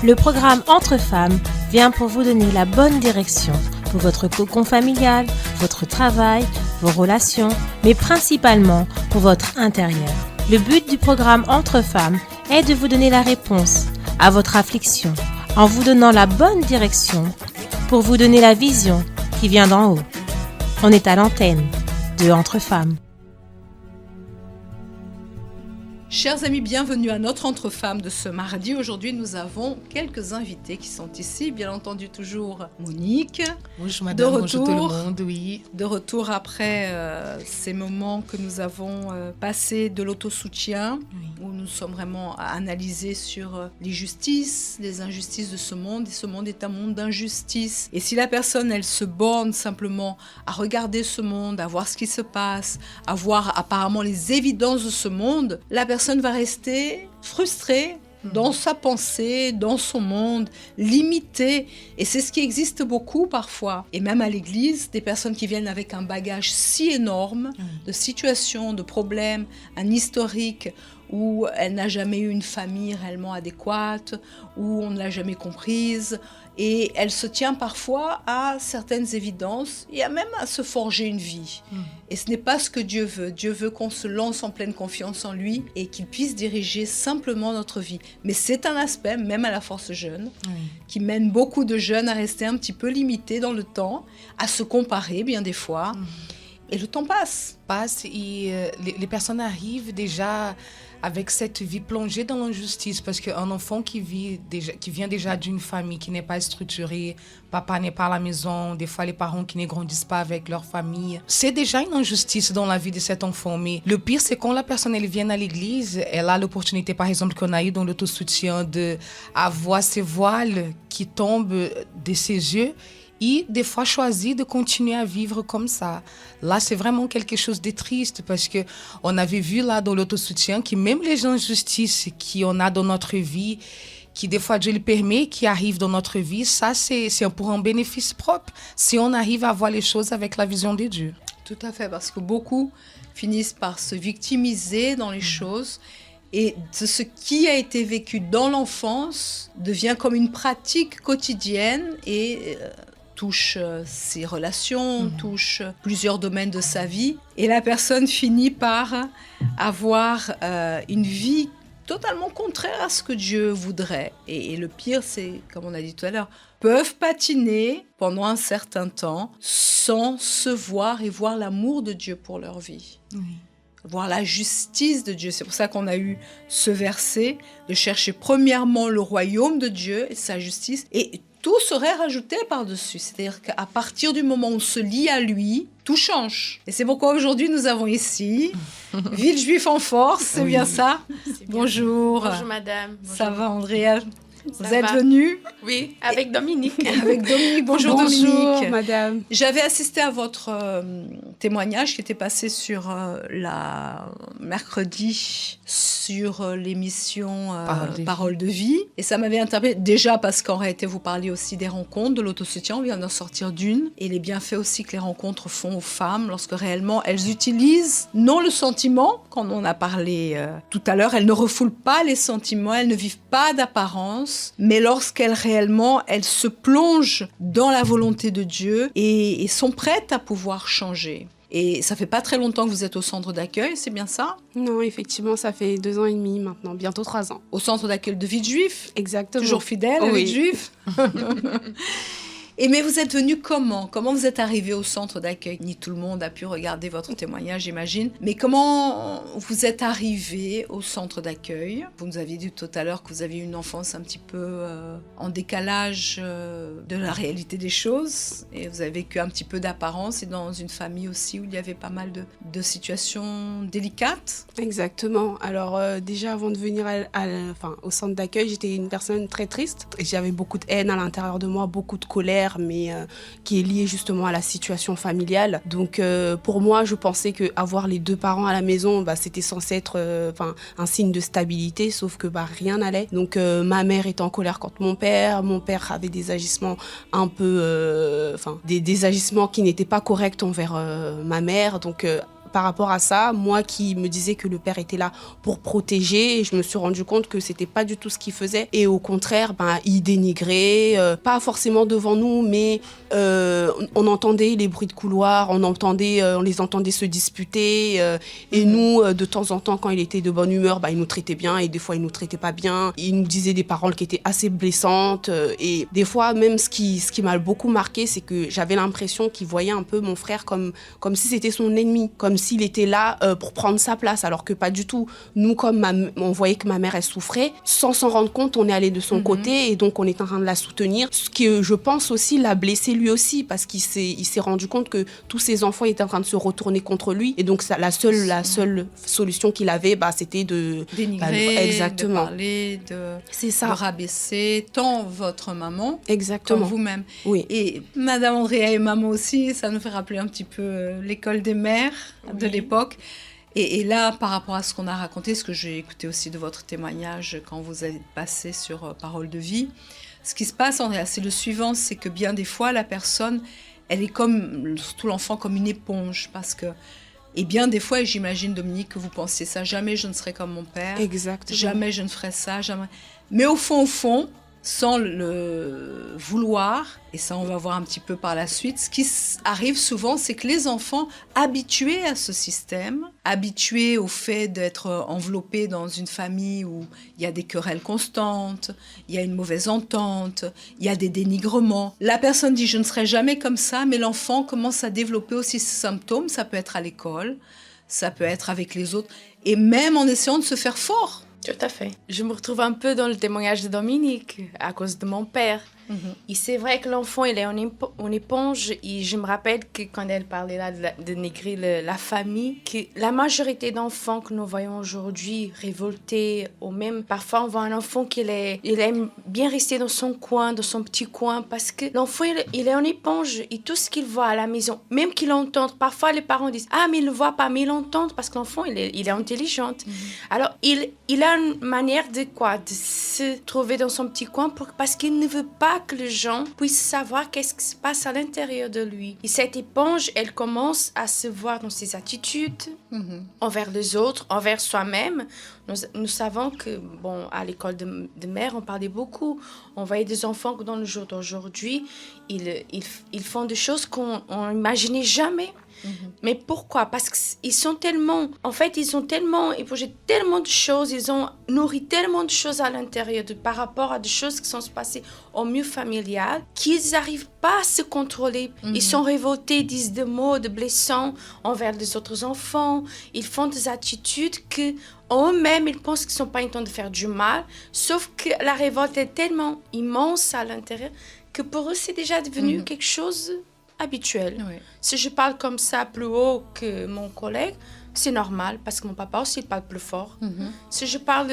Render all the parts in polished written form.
Le programme Entre femmes vient pour vous donner la bonne direction pour votre cocon familial, votre travail, vos relations, mais principalement pour votre intérieur. Le but du programme Entre femmes est de vous donner la réponse à votre affliction en vous donnant la bonne direction pour vous donner la vision qui vient d'en haut. On est à l'antenne de Entre femmes. Chers amis, bienvenue à notre Entre femmes de ce mardi. Aujourd'hui, nous avons quelques invités qui sont ici. Bien entendu, toujours Monique. Bonjour madame, bonjour tout le monde, oui. De retour après ces moments que nous avons passés de l'autosoutien, où nous sommes vraiment à analyser sur les justices, les injustices de ce monde. Et ce monde est un monde d'injustice. Et si la personne, elle se borne simplement à regarder ce monde, à voir ce qui se passe, à voir apparemment les évidences de ce monde, la personne va rester frustrée dans sa pensée, dans son monde, limitée. Et c'est ce qui existe beaucoup parfois. Et même à l'église, des personnes qui viennent avec un bagage si énorme de situations, de problèmes, un historique où elle n'a jamais eu une famille réellement adéquate, où on ne l'a jamais comprise. Et elle se tient parfois à certaines évidences et même à se forger une vie. Et ce n'est pas ce que Dieu veut. Dieu veut qu'on se lance en pleine confiance en lui et qu'il puisse diriger simplement notre vie. Mais c'est un aspect, même à la force jeune, qui mène beaucoup de jeunes à rester un petit peu limités dans le temps, à se comparer bien des fois. Et le temps passe. Et les personnes arrivent déjà avec cette vie plongée dans l'injustice, parce qu'un enfant qui vient déjà d'une famille qui n'est pas structurée, papa n'est pas à la maison, des fois les parents qui ne grandissent pas avec leur famille, c'est déjà une injustice dans la vie de cet enfant. Mais le pire, c'est quand la personne elle vient à l'église, elle a l'opportunité, par exemple, qu'on a eu dans l'autosoutien, d'avoir ces voiles qui tombent de ses yeux, et des fois choisir de continuer à vivre comme ça. Là, c'est vraiment quelque chose de triste parce qu'on avait vu là dans l'autosoutien que même les injustices qu'on a dans notre vie, qui des fois Dieu le permet, qui arrivent dans notre vie, ça c'est pour un bénéfice propre, si on arrive à voir les choses avec la vision de Dieu. Tout à fait, parce que beaucoup finissent par se victimiser dans les choses. Et ce qui a été vécu dans l'enfance devient comme une pratique quotidienne et touche ses relations, touche plusieurs domaines de sa vie. Et la personne finit par avoir une vie totalement contraire à ce que Dieu voudrait. Et le pire, c'est, comme on a dit tout à l'heure, peuvent patiner pendant un certain temps sans se voir et voir l'amour de Dieu pour leur vie. Voir la justice de Dieu. C'est pour ça qu'on a eu ce verset de chercher premièrement le royaume de Dieu et sa justice, et tout serait rajouté par-dessus. C'est-à-dire qu'à partir du moment où on se lie à lui, tout change. Et c'est pourquoi aujourd'hui nous avons ici Villejuif en force, c'est bien ça? C'est bien. Bonjour. Bonjour madame. Bonjour. Ça va Andrea? Vous Ça êtes va. venue? Oui, avec Dominique. Avec Dominique. Bonjour Dominique. Bonjour madame. J'avais assisté à votre témoignage qui était passé sur la mercredi sur l'émission Parole de vie. Et ça m'avait interpellée déjà parce qu'en réalité vous parliez aussi des rencontres, de l'autosoutien. On vient d'en sortir d'une. Et les bienfaits aussi que les rencontres font aux femmes lorsque réellement elles utilisent non le sentiment, quand on a parlé tout à l'heure, elles ne refoulent pas les sentiments, elles ne vivent pas d'apparence, mais lorsqu'elles réellement, elles se plongent dans la volonté de Dieu et sont prêtes à pouvoir changer. Et ça fait pas très longtemps que vous êtes au centre d'accueil, c'est bien ça? Non, effectivement, ça fait 2 ans et demi maintenant, bientôt 3 ans. Au centre d'accueil de Villejuif? Exactement. Toujours fidèle à Villejuif? Et mais vous êtes venu comment? Comment vous êtes arrivé au centre d'accueil? Ni tout le monde a pu regarder votre témoignage, j'imagine. Mais comment vous êtes arrivé au centre d'accueil? Vous nous aviez dit tout à l'heure que vous aviez une enfance un petit peu en décalage de la réalité des choses. Et vous avez vécu un petit peu d'apparence et dans une famille aussi où il y avait pas mal de situations délicates. Exactement. Alors déjà, avant de venir au centre d'accueil, j'étais une personne très triste. J'avais beaucoup de haine à l'intérieur de moi, beaucoup de colère, mais qui est liée justement à la situation familiale. Donc pour moi, je pensais qu'avoir les 2 parents à la maison, c'était censé être un signe de stabilité, sauf que rien n'allait. Donc ma mère était en colère contre mon père avait des agissements un peu... des agissements qui n'étaient pas corrects envers ma mère. Donc par rapport à ça, moi qui me disais que le père était là pour protéger, je me suis rendu compte que c'était pas du tout ce qu'il faisait. Et au contraire, il dénigrait, pas forcément devant nous, mais on entendait les bruits de couloir, on les entendait se disputer. Et nous, de temps en temps, quand il était de bonne humeur, il nous traitait bien et des fois, il nous traitait pas bien. Il nous disait des paroles qui étaient assez blessantes. Et des fois, même ce qui m'a beaucoup marqué, c'est que j'avais l'impression qu'il voyait un peu mon frère comme si c'était son ennemi, comme s'il était là pour prendre sa place, alors que pas du tout. Nous, comme on voyait que ma mère, elle souffrait, sans s'en rendre compte, on est allé de son côté et donc on est en train de la soutenir. Ce qui, je pense aussi, l'a blessé lui aussi, parce qu'il s'est rendu compte que tous ses enfants étaient en train de se retourner contre lui. Et donc, la seule solution qu'il avait, c'était de dénigrer, exactement. de parler, C'est ça. de rabaisser tant votre maman exactement. comme vous-même. Oui. Et Madame Andrea et maman aussi, ça nous fait rappeler un petit peu l'école des mères de l'époque. Et là, par rapport à ce qu'on a raconté, ce que j'ai écouté aussi de votre témoignage quand vous êtes passé sur Parole de vie, ce qui se passe, Andrea, c'est le suivant, c'est que bien des fois, la personne, elle est comme, surtout l'enfant, comme une éponge, parce que, et bien des fois, et j'imagine, Dominique, que vous pensez ça, jamais je ne serai comme mon père, exactement. Jamais je ne ferai ça, jamais. Mais au fond, sans le vouloir, et ça on va voir un petit peu par la suite, ce qui arrive souvent, c'est que les enfants habitués à ce système, habitués au fait d'être enveloppés dans une famille où il y a des querelles constantes, il y a une mauvaise entente, il y a des dénigrements. La personne dit « je ne serai jamais comme ça », mais l'enfant commence à développer aussi ces symptômes, ça peut être à l'école, ça peut être avec les autres, et même en essayant de se faire fort. Tout à fait. Je me retrouve un peu dans le témoignage de Dominique à cause de mon père. Et c'est vrai que l'enfant, il est en éponge. Et je me rappelle que quand elle parlait là de dénigrer la famille, que la majorité d'enfants que nous voyons aujourd'hui révoltés, ou même parfois on voit un enfant il aime bien rester dans son coin, dans son petit coin, parce que l'enfant, il est en éponge. Et tout ce qu'il voit à la maison, même qu'il entende, parfois les parents disent « Ah, mais il ne le voit pas, mais il l'entend parce que l'enfant, il est intelligent. Alors, il a une manière de se trouver dans son petit coin parce qu'il ne veut pas que les gens puissent savoir qu'est-ce qui se passe à l'intérieur de lui. Et cette éponge, elle commence à se voir dans ses attitudes envers les autres, envers soi-même. Nous savons que, à l'école de mère, on parlait beaucoup. On voyait des enfants que dans le jour d'aujourd'hui, ils font des choses qu'on n'imaginait jamais. Mais pourquoi? Parce qu'ils sont tellement... En fait, ils ont tellement épongé tellement de choses, ils ont nourri tellement de choses à l'intérieur par rapport à des choses qui sont passées au milieu familial, qu'ils n'arrivent pas à se contrôler. Ils sont révoltés, disent des mots de blessants envers les autres enfants. Ils font des attitudes que eux-mêmes, ils pensent qu'ils ne sont pas en train de faire du mal, sauf que la révolte est tellement immense à l'intérieur que pour eux, c'est déjà devenu quelque chose habituel. Oui. Si je parle comme ça plus haut que mon collègue, c'est normal parce que mon papa aussi il parle plus fort. Si je parle,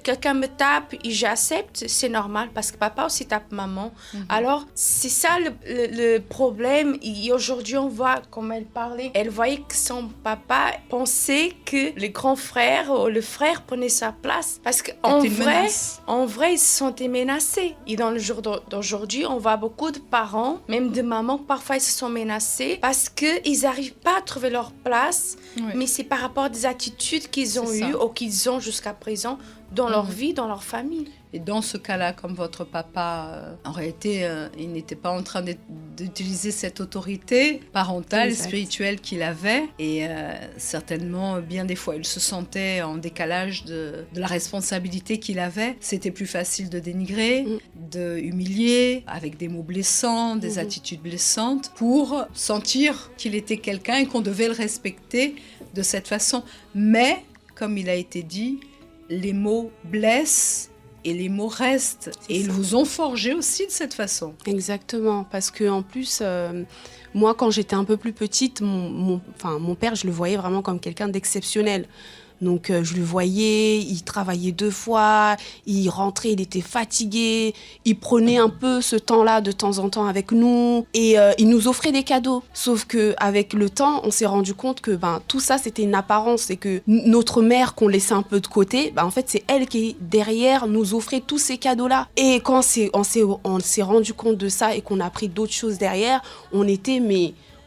quelqu'un me tape et j'accepte, c'est normal parce que papa aussi tape maman. Alors c'est ça le problème. Et aujourd'hui on voit comme elle parlait, elle voyait que son papa pensait que le grand frère ou le frère prenait sa place parce qu'en vrai ils se sentaient menacés. Et dans le jour d'aujourd'hui, on voit beaucoup de parents, même de mamans, parfois ils se sont menacés parce qu'ils n'arrivent pas à trouver leur place. Mais c'est par rapport à des attitudes qu'ils ont eues ou qu'ils ont jusqu'à présent dans leur vie, dans leur famille. Et dans ce cas-là, comme votre papa, en réalité, il n'était pas en train d'utiliser cette autorité parentale et spirituelle qu'il avait. Et certainement, bien des fois, il se sentait en décalage de la responsabilité qu'il avait. C'était plus facile de dénigrer, de humilier, avec des mots blessants, des attitudes blessantes, pour sentir qu'il était quelqu'un et qu'on devait le respecter de cette façon. Mais, comme il a été dit, les mots blessent et les mots restent. Et ils vous ont forgé aussi de cette façon. Exactement, parce qu'en plus, moi, quand j'étais un peu plus petite, mon père, je le voyais vraiment comme quelqu'un d'exceptionnel. Donc, je le voyais, il travaillait 2 fois, il rentrait, il était fatigué, il prenait un peu ce temps-là de temps en temps avec nous et il nous offrait des cadeaux. Sauf qu'avec le temps, on s'est rendu compte que tout ça, c'était une apparence et que notre mère qu'on laissait un peu de côté, en fait, c'est elle qui, derrière, nous offrait tous ces cadeaux-là. Et quand on s'est rendu compte de ça et qu'on a pris d'autres choses derrière, on était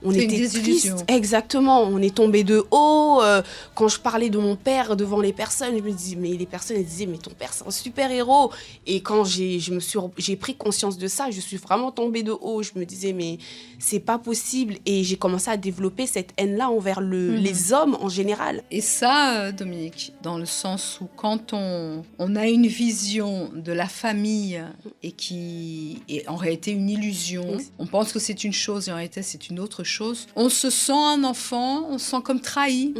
on C'est était une désillusion. triste. Exactement, on est tombé de haut. Quand je parlais de mon père devant les personnes, je me disais, mais les personnes elles disaient, mais ton père c'est un super héros. Et quand j'ai pris conscience de ça, je suis vraiment tombée de haut. Je me disais, mais c'est pas possible. Et j'ai commencé à développer cette haine-là envers les hommes en général. Et ça, Dominique, dans le sens où quand on a une vision de la famille et qui est en réalité une illusion, on pense que c'est une chose et en réalité c'est une autre chose, on se sent un enfant, on se sent comme trahi.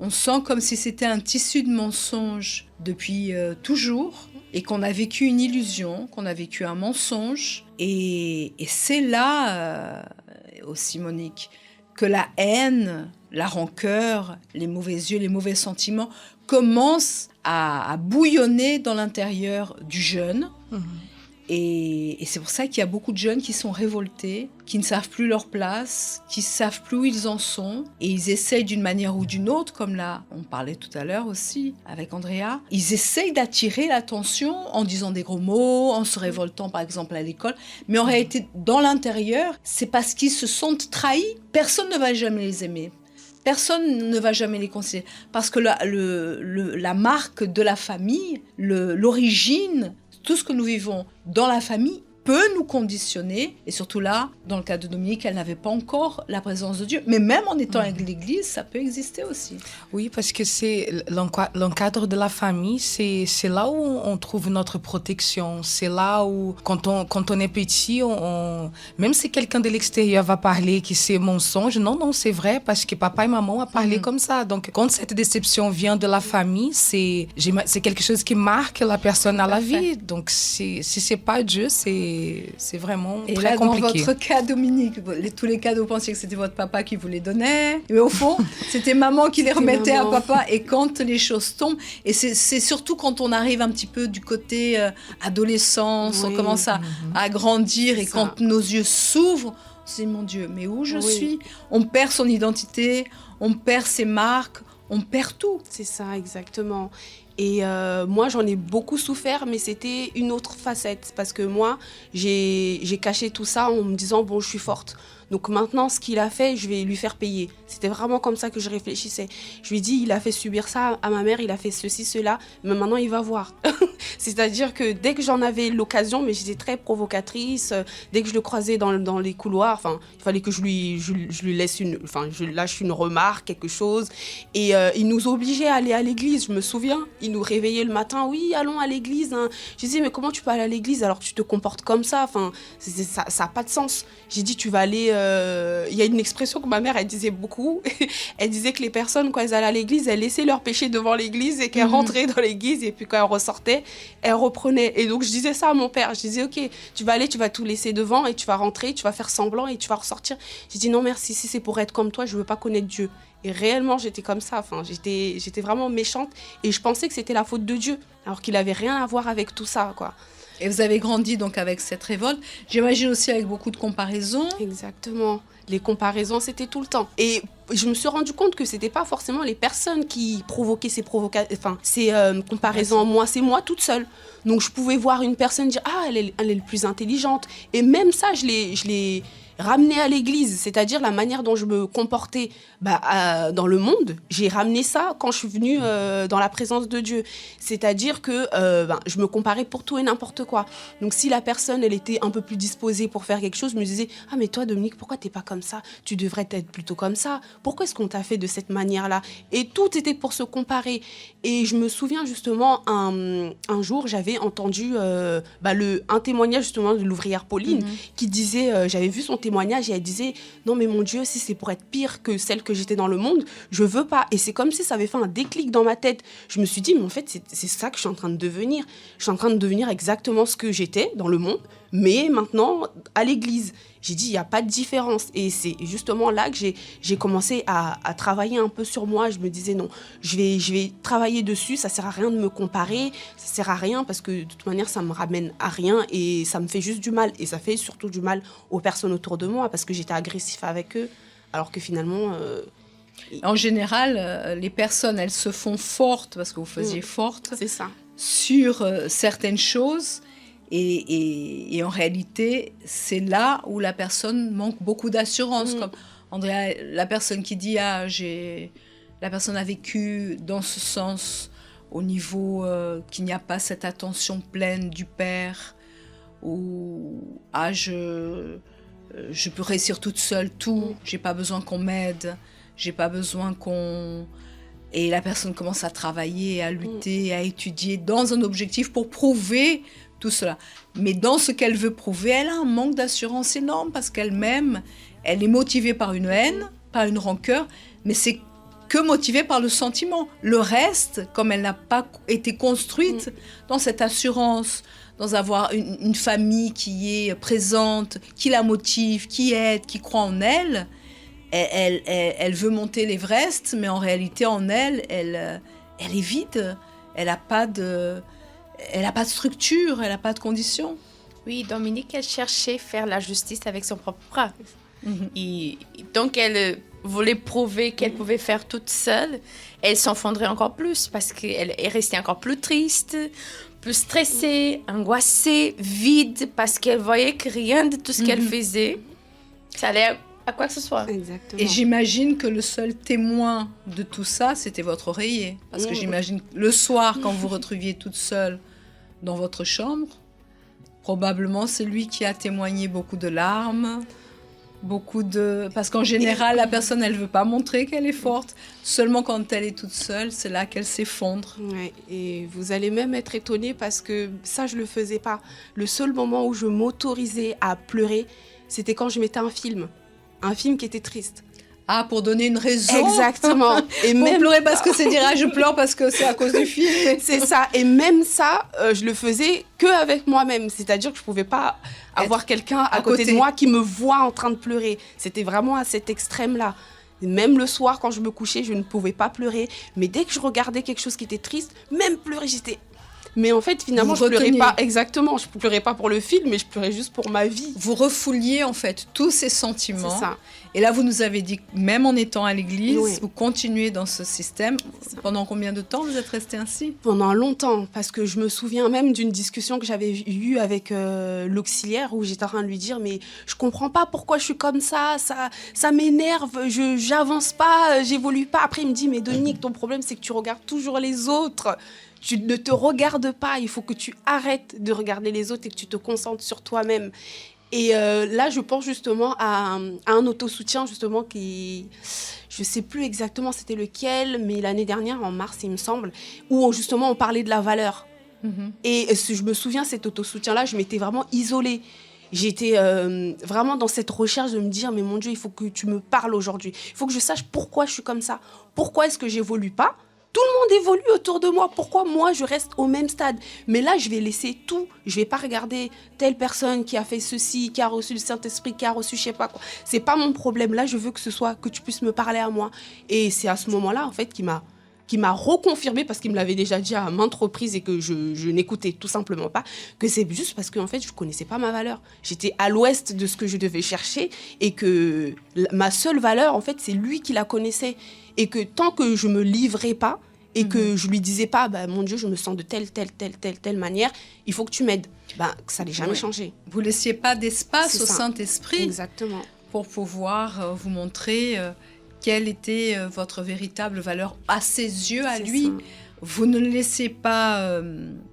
On sent comme si c'était un tissu de mensonges depuis toujours et qu'on a vécu une illusion, qu'on a vécu un mensonge. Et c'est là aussi, Monique, que la haine, la rancœur, les mauvais yeux, les mauvais sentiments commencent à bouillonner dans l'intérieur du jeune. Et c'est pour ça qu'il y a beaucoup de jeunes qui sont révoltés, qui ne savent plus leur place, qui ne savent plus où ils en sont. Et ils essayent d'une manière ou d'une autre, comme là, on parlait tout à l'heure aussi avec Andrea, ils essayent d'attirer l'attention en disant des gros mots, en se révoltant par exemple à l'école. Mais en réalité, dans l'intérieur, c'est parce qu'ils se sentent trahis. Personne ne va jamais les aimer. Personne ne va jamais les considérer. Parce que la marque de la famille, l'origine, tout ce que nous vivons dans la famille peut nous conditionner. Et surtout là, dans le cas de Dominique, elle n'avait pas encore la présence de Dieu. Mais même en étant avec l'Église, ça peut exister aussi. Oui, parce que c'est l'encadre de la famille, c'est là où on trouve notre protection. C'est là où, quand on est petit, même si quelqu'un de l'extérieur va parler que c'est mensonge, non, c'est vrai, parce que papa et maman ont parlé comme ça. Donc, quand cette déception vient de la famille, c'est quelque chose qui marque la personne à la vie. Donc, si c'est pas Dieu, c'est vraiment et très là, compliqué. Dans votre cas, Dominique, tous les cas, vous pensiez que c'était votre papa qui vous les donnait. Mais au fond, c'était maman qui les remettait à papa. Et quand les choses tombent, et c'est surtout quand on arrive un petit peu du côté adolescence, on commence à grandir et quand nos yeux s'ouvrent, on se dit, mon Dieu, mais où je suis ? On perd son identité, on perd ses marques, on perd tout. C'est ça, exactement. Et moi, j'en ai beaucoup souffert, mais c'était une autre facette. Parce que moi, j'ai caché tout ça en me disant, bon, je suis forte. Donc maintenant, ce qu'il a fait, je vais lui faire payer. C'était vraiment comme ça que je réfléchissais. Je lui ai dit, il a fait subir ça à ma mère, il a fait ceci, cela, mais maintenant, il va voir. C'est-à-dire que dès que j'en avais l'occasion, mais j'étais très provocatrice, dès que je le croisais dans les couloirs, il fallait que je lui laisse je lâche une remarque, quelque chose. Et il nous obligeait à aller à l'église, je me souviens. Il nous réveillait le matin, oui, allons à l'église. Hein. Je disais, mais comment tu peux aller à l'église alors que tu te comportes comme ça ? Ça n'a pas de sens. J'ai dit, tu vas aller... Il y a une expression que ma mère, elle disait beaucoup. Elle disait que les personnes, quand elles allaient à l'église, elles laissaient leur péché devant l'église et qu'elles rentraient dans l'église et puis quand elles ressortaient, elles reprenaient. Et donc, je disais ça à mon père. Je disais, ok, tu vas aller, tu vas tout laisser devant et tu vas rentrer, tu vas faire semblant et tu vas ressortir. J'ai dit, non, merci, si c'est pour être comme toi, je veux pas connaître Dieu. Et réellement, j'étais comme ça. J'étais vraiment méchante et je pensais que c'était la faute de Dieu, alors qu'il avait rien à voir avec tout ça, quoi. Et vous avez grandi donc avec cette révolte. J'imagine aussi avec beaucoup de comparaisons. Exactement. Les comparaisons, c'était tout le temps. Et je me suis rendu compte que c'était pas forcément les personnes qui provoquaient ces comparaisons en moi. C'est moi toute seule. Donc je pouvais voir une personne dire, ah, elle est le plus intelligente. Et même ça, je l'ai ramené à l'église, c'est-à-dire la manière dont je me comportais dans le monde, j'ai ramené ça quand je suis venue dans la présence de Dieu. C'est-à-dire que je me comparais pour tout et n'importe quoi. Donc si la personne, elle était un peu plus disposée pour faire quelque chose, je me disais, ah mais toi Dominique, pourquoi t'es pas comme ça ? Tu devrais être plutôt comme ça. Pourquoi est-ce qu'on t'a fait de cette manière-là ? Et tout était pour se comparer. Et je me souviens justement, un jour, j'avais entendu un témoignage justement de l'ouvrière Pauline qui disait, j'avais vu son témoignage et elle disait, non mais mon Dieu, si c'est pour être pire que celle que j'étais dans le monde, je veux pas. Et c'est comme si ça avait fait un déclic dans ma tête. Je me suis dit, mais en fait, c'est ça que je suis en train de devenir. Je suis en train de devenir exactement ce que j'étais dans le monde, mais maintenant à l'église. J'ai dit, il n'y a pas de différence. Et c'est justement là que j'ai commencé à travailler un peu sur moi. Je me disais, non, je vais travailler dessus. Ça ne sert à rien de me comparer. Ça ne sert à rien parce que de toute manière, ça ne me ramène à rien et ça me fait juste du mal. Et ça fait surtout du mal aux personnes autour de moi parce que j'étais agressif avec eux. Alors que finalement... En général, les personnes, elles se font fortes parce que vous faisiez forte. C'est ça. Sur certaines choses. Et en réalité, c'est là où la personne manque beaucoup d'assurance. Comme Andrea, la personne qui dit la personne a vécu dans ce sens au niveau qu'il n'y a pas cette attention pleine du père, ou je peux réussir toute seule tout, j'ai pas besoin qu'on m'aide, j'ai pas besoin qu'on... Et la personne commence à travailler, à lutter, à étudier dans un objectif pour prouver tout cela. Mais dans ce qu'elle veut prouver, elle a un manque d'assurance énorme parce qu'elle-même, elle est motivée par une haine, par une rancœur, mais c'est que motivée par le sentiment. Le reste, comme elle n'a pas été construite dans cette assurance, dans avoir une famille qui est présente, qui la motive, qui aide, qui croit en elle, elle veut monter l'Everest, mais en réalité, en elle est vide. Elle n'a pas de structure, elle n'a pas de conditions. Oui, Dominique, elle cherchait à faire la justice avec son propre bras. Et donc, elle voulait prouver qu'elle pouvait faire toute seule. Elle s'enfondrait encore plus parce qu'elle est restée encore plus triste, plus stressée, angoissée, vide, parce qu'elle voyait que rien de tout ce qu'elle faisait, ça allait à quoi que ce soit. Exactement. Et j'imagine que le seul témoin de tout ça, c'était votre oreiller. Parce que j'imagine le soir, quand vous retrouviez toute seule dans votre chambre, probablement c'est lui qui a témoigné beaucoup de larmes, parce qu'en général, la personne, elle ne veut pas montrer qu'elle est forte. Seulement quand elle est toute seule, c'est là qu'elle s'effondre. Ouais, et vous allez même être étonnés parce que ça, je ne le faisais pas. Le seul moment où je m'autorisais à pleurer, c'était quand je mettais un film qui était triste. Ah, pour donner une raison. Exactement. Et pour même pleurer parce que c'est dire, je pleure parce que c'est à cause du film. C'est ça. Et même ça, je le faisais qu'avec moi-même. C'est-à-dire que je ne pouvais pas avoir quelqu'un à côté de moi qui me voit en train de pleurer. C'était vraiment à cet extrême-là. Même le soir, quand je me couchais, je ne pouvais pas pleurer. Mais dès que je regardais quelque chose qui était triste, même pleurer, j'étais... Mais en fait, finalement, je pleurais pas exactement. Je pleurais pas pour le film, mais je pleurais juste pour ma vie. Vous refouliez en fait tous ces sentiments. C'est ça. Et là, vous nous avez dit, même en étant à l'église, vous continuez dans ce système. Pendant combien de temps vous êtes resté ainsi ? Pendant longtemps, parce que je me souviens même d'une discussion que j'avais eue avec l'auxiliaire où j'étais en train de lui dire, mais je comprends pas pourquoi je suis comme ça m'énerve, j'avance pas, j'évolue pas. Après, il me dit, mais Dominique, ton problème, c'est que tu regardes toujours les autres. Tu ne te regardes pas, il faut que tu arrêtes de regarder les autres et que tu te concentres sur toi-même. Et là, je pense justement à un autosoutien, justement, qui... Je ne sais plus exactement c'était lequel, mais l'année dernière, en mars, il me semble, où justement, on parlait de la valeur. Et je me souviens, cet autosoutien-là, je m'étais vraiment isolée. J'étais vraiment dans cette recherche de me dire, mais mon Dieu, il faut que tu me parles aujourd'hui. Il faut que je sache pourquoi je suis comme ça. Pourquoi est-ce que j'évolue pas ? Tout le monde évolue autour de moi. Pourquoi moi, je reste au même stade ? Mais là, je vais laisser tout. Je vais pas regarder telle personne qui a fait ceci, qui a reçu le Saint-Esprit, qui a reçu je sais pas quoi. C'est pas mon problème. Là, je veux que tu puisses me parler à moi. Et c'est à ce moment-là, en fait, qui m'a reconfirmé, parce qu'il me l'avait déjà dit à maintes reprises et que je n'écoutais tout simplement pas, que c'est juste parce que en fait, je connaissais pas ma valeur. J'étais à l'ouest de ce que je devais chercher et que ma seule valeur, en fait, c'est lui qui la connaissait. Et que tant que je me livrais pas et que je lui disais pas, mon Dieu, je me sens de telle manière, il faut que tu m'aides. Ça n'allait jamais changer. Vous laissiez pas d'espace au Saint-Esprit. Exactement. Pour pouvoir vous montrer quelle était votre véritable valeur à ses yeux, à lui. Ça. Vous ne laissez pas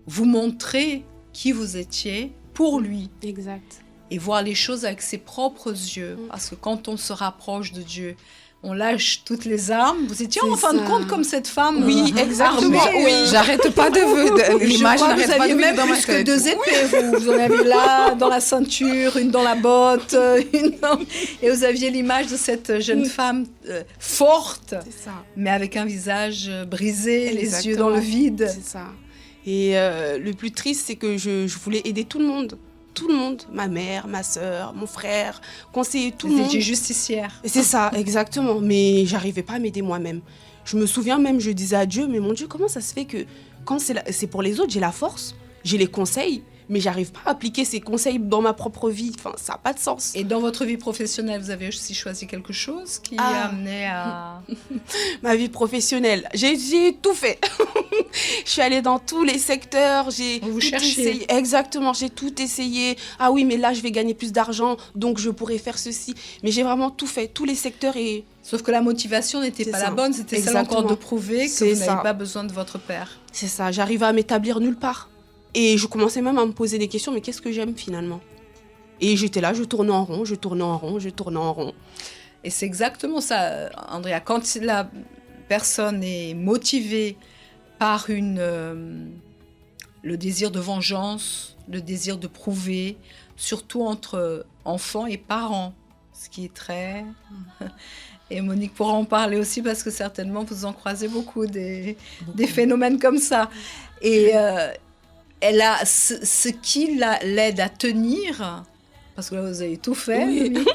vous montrer qui vous étiez pour lui. Exact. Et voir les choses avec ses propres yeux. Parce que quand on se rapproche de Dieu, on lâche toutes les armes. Vous étiez en fin de compte comme cette femme. Oui, exactement. Armée, oui, j'arrête pas de l'image. Vous aviez même plus que 2 épées. Vous en avez là dans la ceinture, une dans la botte, et vous aviez l'image de cette jeune femme forte, mais avec un visage brisé, les yeux dans le vide. C'est ça. Et le plus triste, c'est que je voulais aider tout le monde. Tout le monde, ma mère, ma sœur, mon frère, conseiller tout le monde. J'étais justicière. C'est ça, exactement. Mais j'arrivais pas à m'aider moi-même. Je me souviens même, je disais à Dieu, mais mon Dieu, comment ça se fait que quand c'est pour les autres, j'ai la force, j'ai les conseils, mais j'arrive pas à appliquer ces conseils dans ma propre vie. Enfin, ça n'a pas de sens. Et dans votre vie professionnelle, vous avez aussi choisi quelque chose qui a amené à... Ma vie professionnelle, j'ai tout fait. Je suis allée dans tous les secteurs, j'ai Vous tout cherchez. essayé. Exactement, j'ai tout essayé. Ah oui, mais là, je vais gagner plus d'argent, donc je pourrais faire ceci. Mais j'ai vraiment tout fait, tous les secteurs et... Sauf que la motivation n'était C'est pas ça. la bonne, c'était celle Exactement. encore de prouver que C'est vous ça. n'avez pas besoin de votre père. C'est ça, j'arrivais à m'établir nulle part. Et je commençais même à me poser des questions, mais qu'est-ce que j'aime finalement? Et j'étais là, je tournais en rond, je tournais en rond, je tournais en rond. Et c'est exactement ça, Andrea. Quand la personne est motivée par le désir de vengeance, le désir de prouver, surtout entre enfants et parents, ce qui est très... Et Monique pourra en parler aussi parce que certainement vous en croisez beaucoup des phénomènes comme ça. Et elle a ce qui l'aide à tenir, parce que là vous avez tout fait, Oui. oui.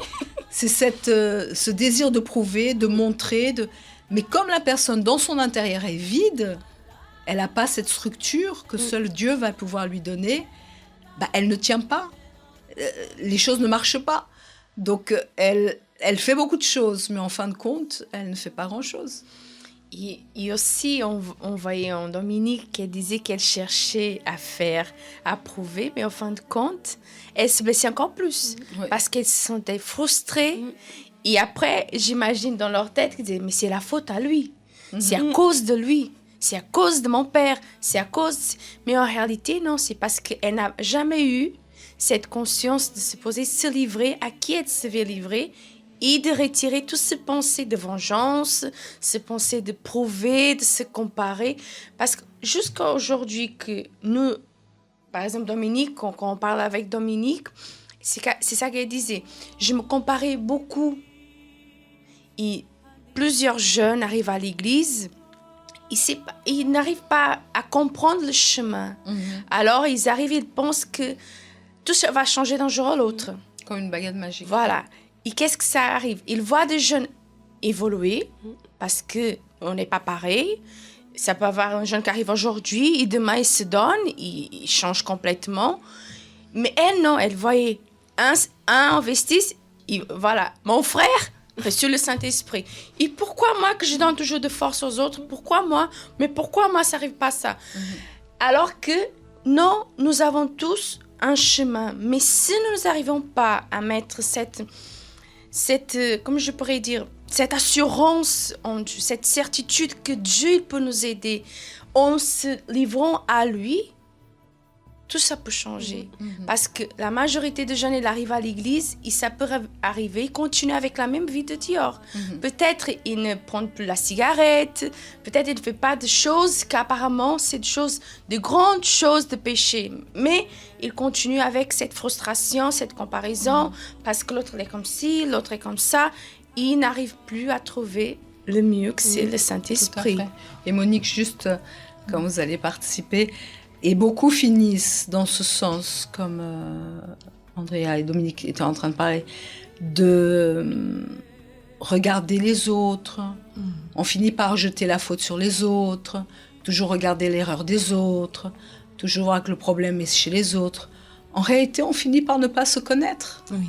C'est ce désir de prouver, de montrer, mais comme la personne dans son intérieur est vide, elle n'a pas cette structure que seul Dieu va pouvoir lui donner, elle ne tient pas, les choses ne marchent pas. Donc elle fait beaucoup de choses, mais en fin de compte, elle ne fait pas grand-chose. Et aussi, on voyait en Dominique qu'elle disait qu'elle cherchait à faire, à prouver, mais en fin de compte, elle se blessait encore plus Oui. parce qu'elle se sentait frustrée. Et après, j'imagine dans leur tête qu'ils disaient, mais c'est la faute à lui, c'est à cause de lui, c'est à cause de mon père, c'est à cause... Mais en réalité, non, c'est parce qu'elle n'a jamais eu cette conscience de se poser, se livrer, à qui elle se veut livrer, et de retirer toutes ces pensées de vengeance, ces pensées de prouver, de se comparer. Parce que jusqu'à aujourd'hui, que nous, par exemple Dominique, quand on parle avec Dominique, c'est ça qu'elle disait. Je me comparais beaucoup. Et plusieurs jeunes arrivent à l'église, ils n'arrivent pas à comprendre le chemin. Alors ils arrivent, ils pensent que tout ça va changer d'un jour à l'autre. Comme une baguette magique. Voilà. Et qu'est-ce que ça arrive? Ils voient des jeunes évoluer parce qu'on n'est pas pareil. Ça peut avoir un jeune qui arrive aujourd'hui et demain il se donne, il change complètement. Mais elle, non, elle voyait un investisse, voilà, mon frère reçu le Saint-Esprit. Et pourquoi moi que je donne toujours de force aux autres? Pourquoi moi? Mais pourquoi moi ça n'arrive pas ça? Alors que non, nous avons tous un chemin. Mais si nous n'arrivons pas à mettre cette, comment je pourrais dire, cette assurance en Dieu, cette certitude que Dieu peut nous aider, en se livrant à lui, tout ça peut changer. Parce que la majorité des jeunes, ils arrivent à l'église et ça peut arriver, ils continuent avec la même vie de dehors. Peut-être ils ne prennent plus la cigarette, peut-être ils ne font pas de choses qu'apparemment c'est de grandes choses de péché. Mais ils continuent avec cette frustration, cette comparaison, parce que l'autre est comme ci, l'autre est comme ça. Et ils n'arrivent plus à trouver le mieux que c'est le Saint-Esprit. Tout à fait. Et Monique, juste quand vous allez participer, et beaucoup finissent dans ce sens, comme Andrea et Dominique étaient en train de parler, de regarder les autres. On finit par jeter la faute sur les autres, toujours regarder l'erreur des autres, toujours voir que le problème est chez les autres. En réalité, on finit par ne pas se connaître. Oui.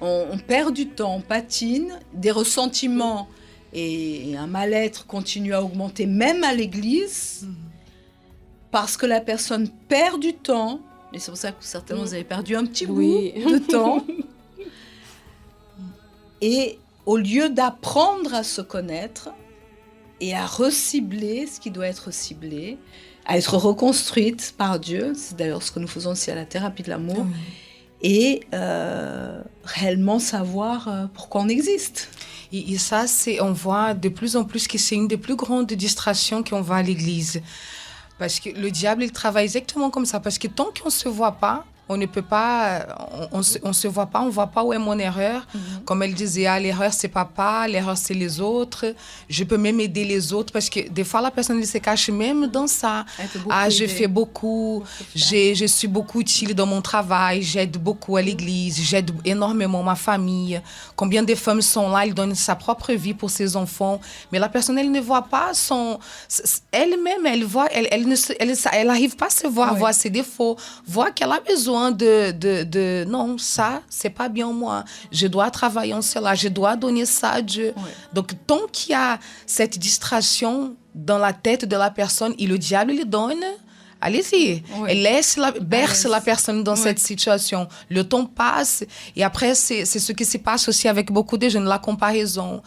On perd du temps, on patine, des ressentiments et un mal-être continuent à augmenter, même à l'église. Parce que la personne perd du temps, et c'est pour ça que certainement vous avez perdu un petit bout de temps, et au lieu d'apprendre à se connaître et à recibler ce qui doit être ciblé, à être reconstruite par Dieu, c'est d'ailleurs ce que nous faisons aussi à la thérapie de l'amour, et réellement savoir pourquoi on existe. Et ça, on voit de plus en plus que c'est une des plus grandes distractions qu'on voit à l'église. Parce que le diable, il travaille exactement comme ça. Parce que tant qu'on ne se voit pas, On ne peut pas, on se voit pas, on voit pas où est mon erreur. Comme elle disait, l'erreur c'est papa, l'erreur c'est les autres. Je peux même aider les autres parce que des fois la personne elle se cache même dans ça. Je fais beaucoup, je suis beaucoup utile dans mon travail, j'aide beaucoup à l'église, j'aide énormément ma famille. Combien de femmes sont là, elles donnent sa propre vie pour ses enfants, mais la personne elle ne voit pas elle-même, elle voit, elle arrive pas à se voir, voir ses défauts, voir qu'elle a besoin non, ça, c'est pas bien moi. Je dois travailler en cela, je dois donner ça à Dieu. Ouais. Donc, tant qu'il y a cette distraction dans la tête de la personne, et le diable lui donne, allez-y, berce la personne dans cette situation. Le temps passe et après, c'est ce qui se passe aussi avec beaucoup de jeunes, la comparaison.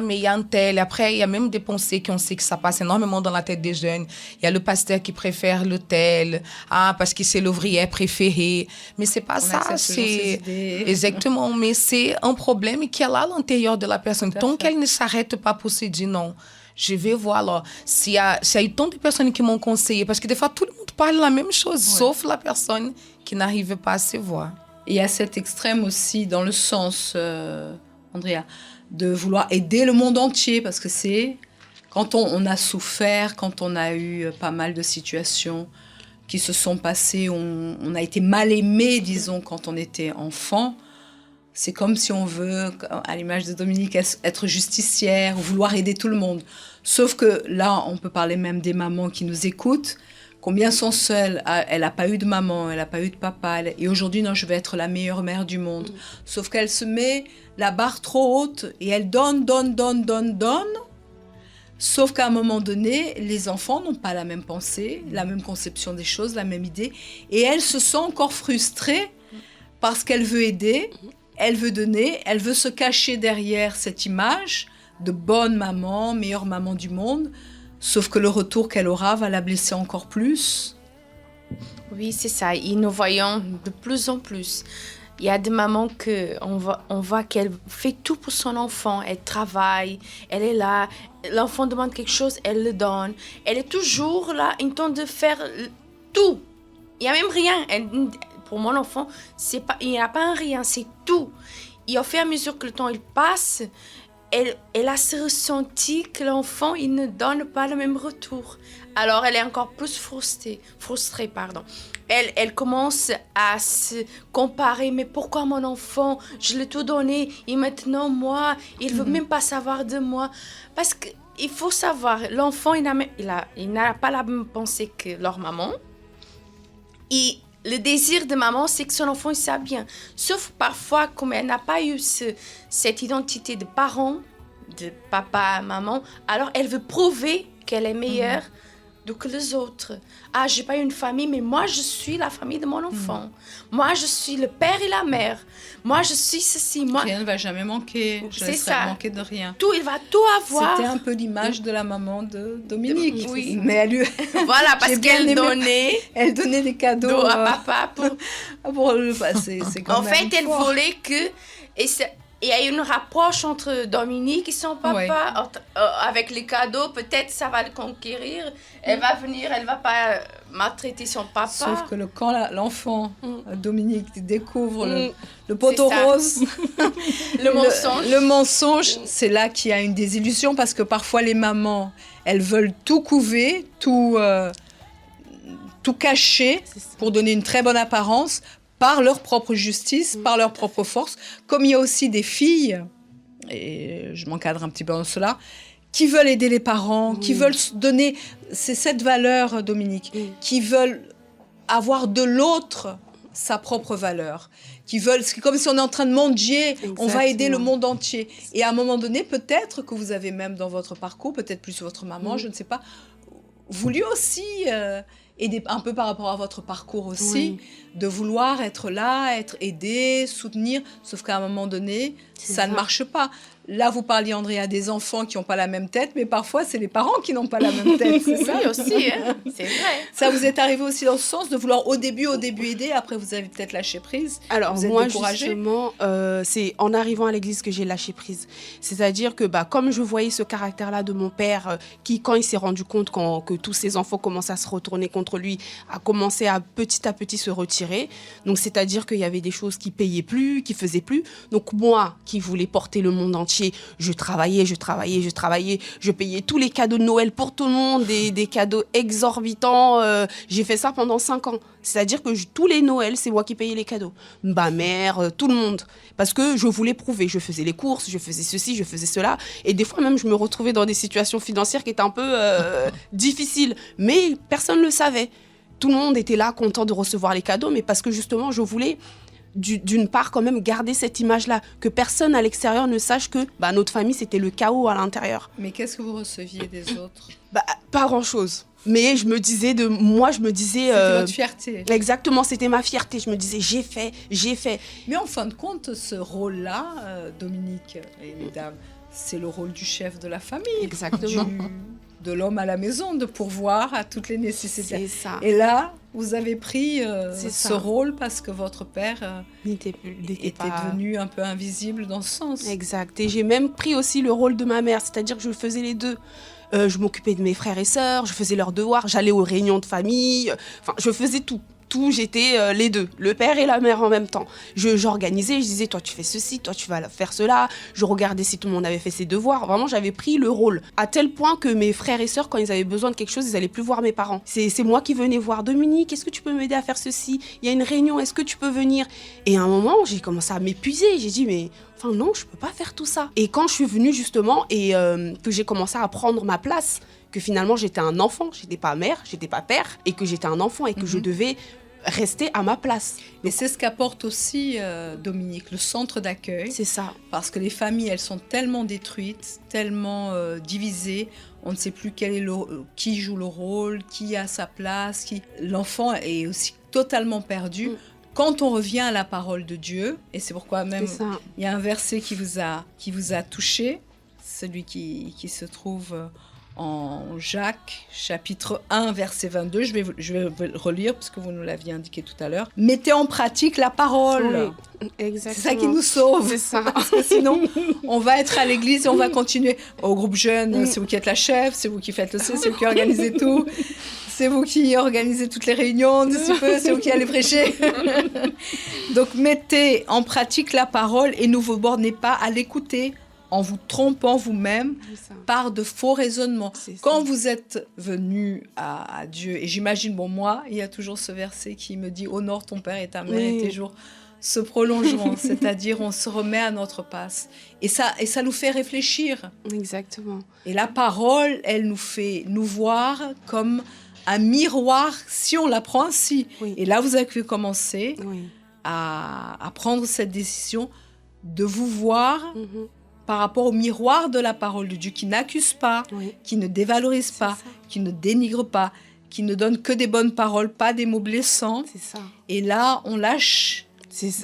Mais il y a un tel. Après, il y a même des pensées qu'on sait que ça passe énormément dans la tête des jeunes. Il y a le pasteur qui préfère le tel, parce que c'est l'ouvrier préféré. Mais c'est pas ça. C'est exactement. Mais c'est un problème qui est là à l'intérieur de la personne. Tant qu'elle ne s'arrête pas pour se dire non. Je vais voir alors s'il y a eu tant de personnes qui m'ont conseillé, parce que des fois, tout le monde parle la même chose, sauf la personne qui n'arrive pas à se voir. Et il y a cet extrême aussi dans le sens, Andrea, de vouloir aider le monde entier, parce que c'est quand on a souffert, quand on a eu pas mal de situations qui se sont passées, on a été mal aimé, disons, quand on était enfant. C'est comme si on veut, à l'image de Dominique, être justicière, vouloir aider tout le monde. Sauf que là, on peut parler même des mamans qui nous écoutent. Combien sont seules? Elle n'a pas eu de maman, elle n'a pas eu de papa. Et aujourd'hui, non, je vais être la meilleure mère du monde. Sauf qu'elle se met la barre trop haute et elle donne. Sauf qu'à un moment donné, les enfants n'ont pas la même pensée, la même conception des choses, la même idée. Et elle se sent encore frustrée parce qu'elle veut aider. Elle veut donner, elle veut se cacher derrière cette image de bonne maman, meilleure maman du monde, sauf que le retour qu'elle aura va la blesser encore plus. Oui, c'est ça. Et nous voyons de plus en plus. Il y a des mamans on voit qu'elle fait tout pour son enfant. Elle travaille, elle est là. L'enfant demande quelque chose, elle le donne. Elle est toujours là, en train de faire tout. Il n'y a même rien. Pour mon enfant, il n'y a pas un rien, c'est tout. Et au fur et à mesure que le temps il passe, elle a ce ressenti que l'enfant il ne donne pas le même retour. Alors elle est encore plus frustrée. Elle commence à se comparer. Mais pourquoi mon enfant, je l'ai tout donné et maintenant moi, il ne veut même pas savoir de moi. Parce qu'il faut savoir, l'enfant il n'a pas la même pensée que leur maman. Et le désir de maman, c'est que son enfant il soit bien. Sauf parfois, comme elle n'a pas eu cette identité de parent, de papa, maman, alors elle veut prouver qu'elle est meilleure que les autres. J'ai pas eu une famille, mais moi, je suis la famille de mon enfant. Moi, je suis le père et la mère. Moi, je suis ceci. Rien ne va jamais manquer. Je ne laisserai manquer de rien. Il va tout avoir. C'était un peu l'image de la maman de Dominique. Oui. Mais elle lui... Voilà, parce qu'elle donnait... Elle donnait des cadeaux à papa pour le passer. En fait, elle voulait que... Il y a une rapproche entre Dominique et son papa. Avec les cadeaux, peut-être ça va le conquérir. Elle va venir, elle ne va pas maltraiter son papa. Sauf que quand l'enfant, Dominique, découvre le poteau rose, le mensonge, c'est là qu'il y a une désillusion parce que parfois les mamans, elles veulent tout couver, tout cacher pour donner une très bonne apparence, par leur propre justice, par leur propre force, comme il y a aussi des filles, et je m'encadre un petit peu dans cela, qui veulent aider les parents, qui veulent donner, c'est cette valeur, Dominique, qui veulent avoir de l'autre sa propre valeur, qui veulent, c'est comme si on est en train de mendier, on va aider le monde entier. Et à un moment donné, peut-être que vous avez même dans votre parcours, peut-être plus votre maman, je ne sais pas, voulu aussi... aider un peu par rapport à votre parcours aussi, de vouloir être là, être aidé, soutenir, sauf qu'à un moment donné, ça ne marche pas. Là, vous parliez, Andrea, des enfants qui n'ont pas la même tête, mais parfois, c'est les parents qui n'ont pas la même tête, c'est ça? Oui, aussi, hein, c'est vrai. Ça vous est arrivé aussi dans ce sens de vouloir au début aider, après vous avez peut-être lâché prise? Alors vous êtes moi découragée? justement, c'est en arrivant à l'église que j'ai lâché prise. C'est-à-dire que comme je voyais ce caractère-là de mon père, qui quand il s'est rendu compte que tous ses enfants commençaient à se retourner contre lui, a commencé à petit se retirer. Donc c'est-à-dire qu'il y avait des choses qui payaient plus, qui faisaient plus. Donc moi qui voulais porter le monde entier, je travaillais, je payais tous les cadeaux de Noël pour tout le monde, des cadeaux exorbitants. J'ai fait ça pendant 5 ans. C'est-à-dire que tous les Noëls, c'est moi qui payais les cadeaux. Ma mère, tout le monde. Parce que je voulais prouver. Je faisais les courses, je faisais ceci, je faisais cela. Et des fois même, je me retrouvais dans des situations financières qui étaient un peu difficiles. Mais personne ne le savait. Tout le monde était là, content de recevoir les cadeaux, mais parce que justement, je voulais... d'une part quand même garder cette image-là, que personne à l'extérieur ne sache que notre famille c'était le chaos à l'intérieur. Mais qu'est-ce que vous receviez des autres? Pas grand-chose. Mais je me disais C'était votre fierté. Exactement, c'était ma fierté. Je me disais j'ai fait. Mais en fin de compte, ce rôle-là, Dominique et mesdames, c'est le rôle du chef de la famille. Exactement. De l'homme à la maison, de pourvoir à toutes les nécessités. C'est ça. Et là, vous avez pris ce ça. rôle parce que votre père était devenu un peu invisible dans ce sens. Exact. Et j'ai même pris aussi le rôle de ma mère, c'est-à-dire que je faisais les deux. Je m'occupais de mes frères et sœurs, je faisais leurs devoirs, j'allais aux réunions de famille, je faisais tout. J'étais les deux, le père et la mère en même temps. J'organisais, je disais, toi tu fais ceci, toi tu vas faire cela. Je regardais si tout le monde avait fait ses devoirs. Vraiment, j'avais pris le rôle. À tel point que mes frères et sœurs, quand ils avaient besoin de quelque chose, ils n'allaient plus voir mes parents. C'est moi qui venais voir. Dominique, est-ce que tu peux m'aider à faire ceci? Il y a une réunion, est-ce que tu peux venir? Et à un moment, j'ai commencé à m'épuiser. J'ai dit, mais non, je peux pas faire tout ça. Et quand je suis venue justement et que j'ai commencé à prendre ma place, que finalement j'étais un enfant, j'étais pas mère, j'étais pas père, et que j'étais un enfant et que je devais rester à ma place. Et c'est ce qu'apporte aussi Dominique, le centre d'accueil. C'est ça. Parce que les familles, elles sont tellement détruites, tellement divisées, on ne sait plus qui joue le rôle, qui a sa place, l'enfant est aussi totalement perdu. Quand on revient à la parole de Dieu, et c'est pourquoi même il y a un verset qui vous a touché, celui qui se trouve en Jacques, chapitre 1, verset 22. Je vais le relire parce que vous nous l'aviez indiqué tout à l'heure. Mettez en pratique la parole. Oui, exactement. C'est ça qui nous sauve. C'est ça. Parce que sinon, on va être à l'église et on va continuer. Au groupe jeune, c'est vous qui êtes la chef, c'est vous qui faites le c'est vous qui organisez tout. C'est vous qui organisez toutes les réunions, c'est vous qui allez prêcher. Donc, mettez en pratique la parole et ne vous bornez pas à l'écouter en vous trompant vous-même par de faux raisonnements. Quand vous êtes venu à Dieu, et j'imagine, moi, il y a toujours ce verset qui me dit « Honore ton père et ta mère et tes jours se prolongeront », c'est-à-dire on se remet à notre place. Et ça nous fait réfléchir. Exactement. Et la parole, elle nous fait nous voir comme un miroir, si on la prend ainsi. Oui. Et là, vous avez commencé à prendre cette décision de vous voir par rapport au miroir de la parole de Dieu, qui n'accuse pas, qui ne dévalorise pas, qui ne dénigre pas, qui ne donne que des bonnes paroles, pas des mots blessants. C'est ça. Et là, on lâche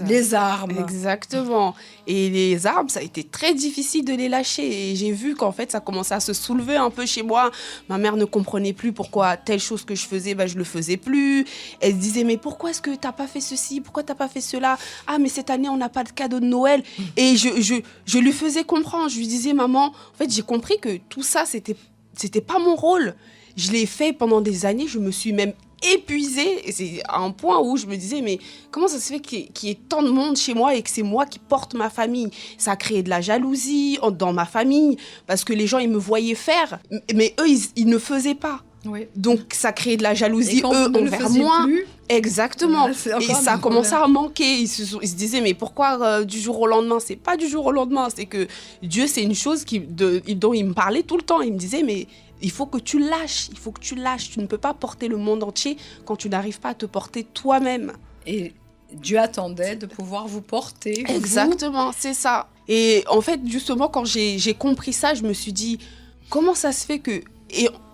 les armes. Exactement. Et les armes, ça a été très difficile de les lâcher. Et j'ai vu qu'en fait, ça commençait à se soulever un peu chez moi. Ma mère ne comprenait plus pourquoi telle chose que je faisais, je le faisais plus. Elle se disait, mais pourquoi est-ce que t'as pas fait ceci? Pourquoi t'as pas fait cela? Ah, mais cette année, on n'a pas de cadeau de Noël. Et je lui faisais comprendre. Je lui disais, maman, en fait, j'ai compris que tout ça, c'était pas mon rôle. Je l'ai fait pendant des années. Je me suis même épuisée, et c'est à un point où je me disais, mais comment ça se fait qu'il y ait tant de monde chez moi et que c'est moi qui porte ma famille? Ça a créé de la jalousie dans ma famille, parce que les gens, ils me voyaient faire, mais eux, ils ne faisaient pas. Oui. Donc, ça créait de la jalousie, eux, envers moi. Plus, exactement. Et ça a commencé à manquer. Ils se disaient, mais pourquoi du jour au lendemain? C'est pas du jour au lendemain, c'est que Dieu, c'est une chose dont il me parlait tout le temps. Il me disait, mais il faut que tu lâches, tu ne peux pas porter le monde entier quand tu n'arrives pas à te porter toi-même. Et Dieu attendait de pouvoir vous porter. Exactement, c'est ça. Et en fait, justement, quand j'ai compris ça, je me suis dit, comment ça se fait que...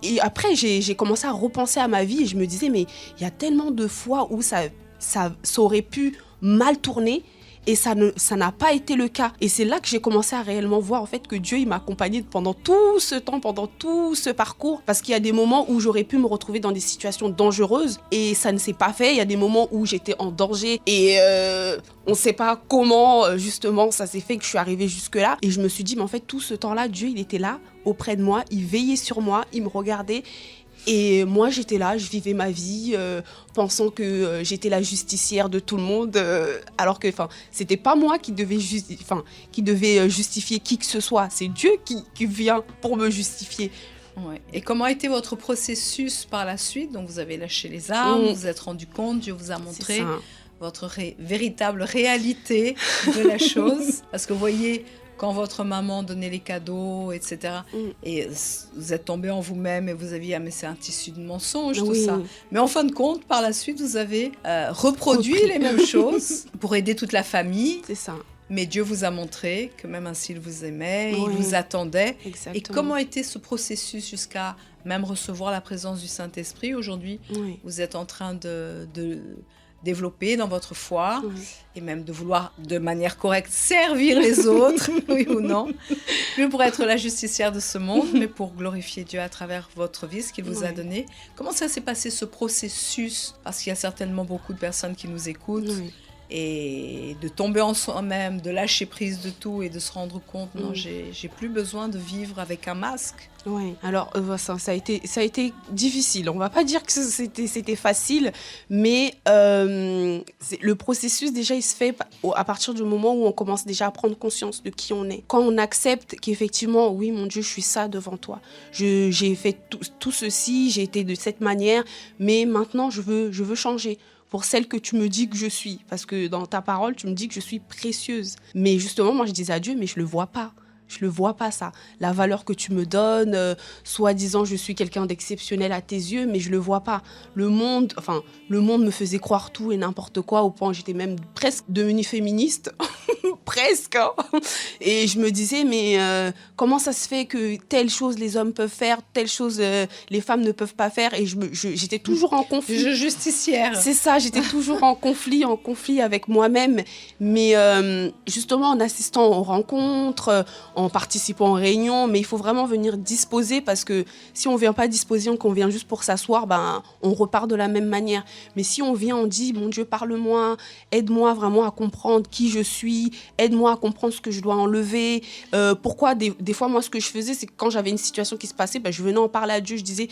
Et après, j'ai commencé à repenser à ma vie et je me disais, mais il y a tellement de fois où ça aurait pu mal tourner. Et ça n'a pas été le cas. Et c'est là que j'ai commencé à réellement voir en fait que Dieu, il m'a accompagnée pendant tout ce temps, pendant tout ce parcours. Parce qu'il y a des moments où j'aurais pu me retrouver dans des situations dangereuses et ça ne s'est pas fait. Il y a des moments où j'étais en danger et on ne sait pas comment justement ça s'est fait que je suis arrivée jusque-là. Et je me suis dit, mais en fait, tout ce temps-là, Dieu, il était là auprès de moi, il veillait sur moi, il me regardait. Et moi, j'étais là, je vivais ma vie, pensant que j'étais la justicière de tout le monde, alors que c'était pas moi qui devais justifier qui que ce soit. C'est Dieu qui vient pour me justifier. Ouais. Et comment a été votre processus par la suite? Donc, vous avez lâché les armes, vous vous êtes rendu compte, Dieu vous a montré votre véritable réalité de la chose. Parce que vous voyez... Quand votre maman donnait les cadeaux, etc., et vous êtes tombé en vous-même et vous aviez, mais c'est un tissu de mensonge, tout ça. Mais en fin de compte, par la suite, vous avez reproduit les mêmes choses pour aider toute la famille. C'est ça. Mais Dieu vous a montré que même ainsi, il vous aimait, il vous attendait. Exactement. Et comment était ce processus jusqu'à même recevoir la présence du Saint-Esprit? Aujourd'hui, vous êtes en train de développer dans votre foi et même de vouloir de manière correcte servir les autres, oui ou non, plus pour être la justicière de ce monde, mais pour glorifier Dieu à travers votre vie, ce qu'il vous a donné. Comment ça s'est passé ce processus? Parce qu'il y a certainement beaucoup de personnes qui nous écoutent et de tomber en soi-même, de lâcher prise de tout et de se rendre compte, non, j'ai plus besoin de vivre avec un masque. Oui, alors ça a été difficile. On va pas dire que c'était facile, mais le processus déjà il se fait à partir du moment où on commence déjà à prendre conscience de qui on est. Quand on accepte qu'effectivement, oui mon Dieu, je suis ça devant toi. J'ai fait tout ceci, j'ai été de cette manière, mais maintenant je veux changer. Pour celle que tu me dis que je suis. Parce que dans ta parole, tu me dis que je suis précieuse. Mais justement, moi, je disais à Dieu, mais je le vois pas. Je le vois pas, ça. La valeur que tu me donnes, soi-disant, je suis quelqu'un d'exceptionnel à tes yeux, mais je le vois pas. Le monde me faisait croire tout et n'importe quoi, au point où j'étais même presque devenue féministe. Presque. Hein. Et je me disais, mais comment ça se fait que telle chose les hommes peuvent faire, telle chose les femmes ne peuvent pas faire? Et j'étais toujours en conflit. Justicière. C'est ça, j'étais toujours en conflit avec moi-même. Mais justement, en assistant aux rencontres, en participant aux réunions, mais il faut vraiment venir disposer parce que si on ne vient pas disposer, qu'on vient juste pour s'asseoir, on repart de la même manière. Mais si on vient, on dit, mon Dieu, parle-moi, aide-moi vraiment à comprendre qui je suis, aide-moi à comprendre ce que je dois enlever. Pourquoi des fois, moi, ce que je faisais, c'est que quand j'avais une situation qui se passait, je venais en parler à Dieu, je disais,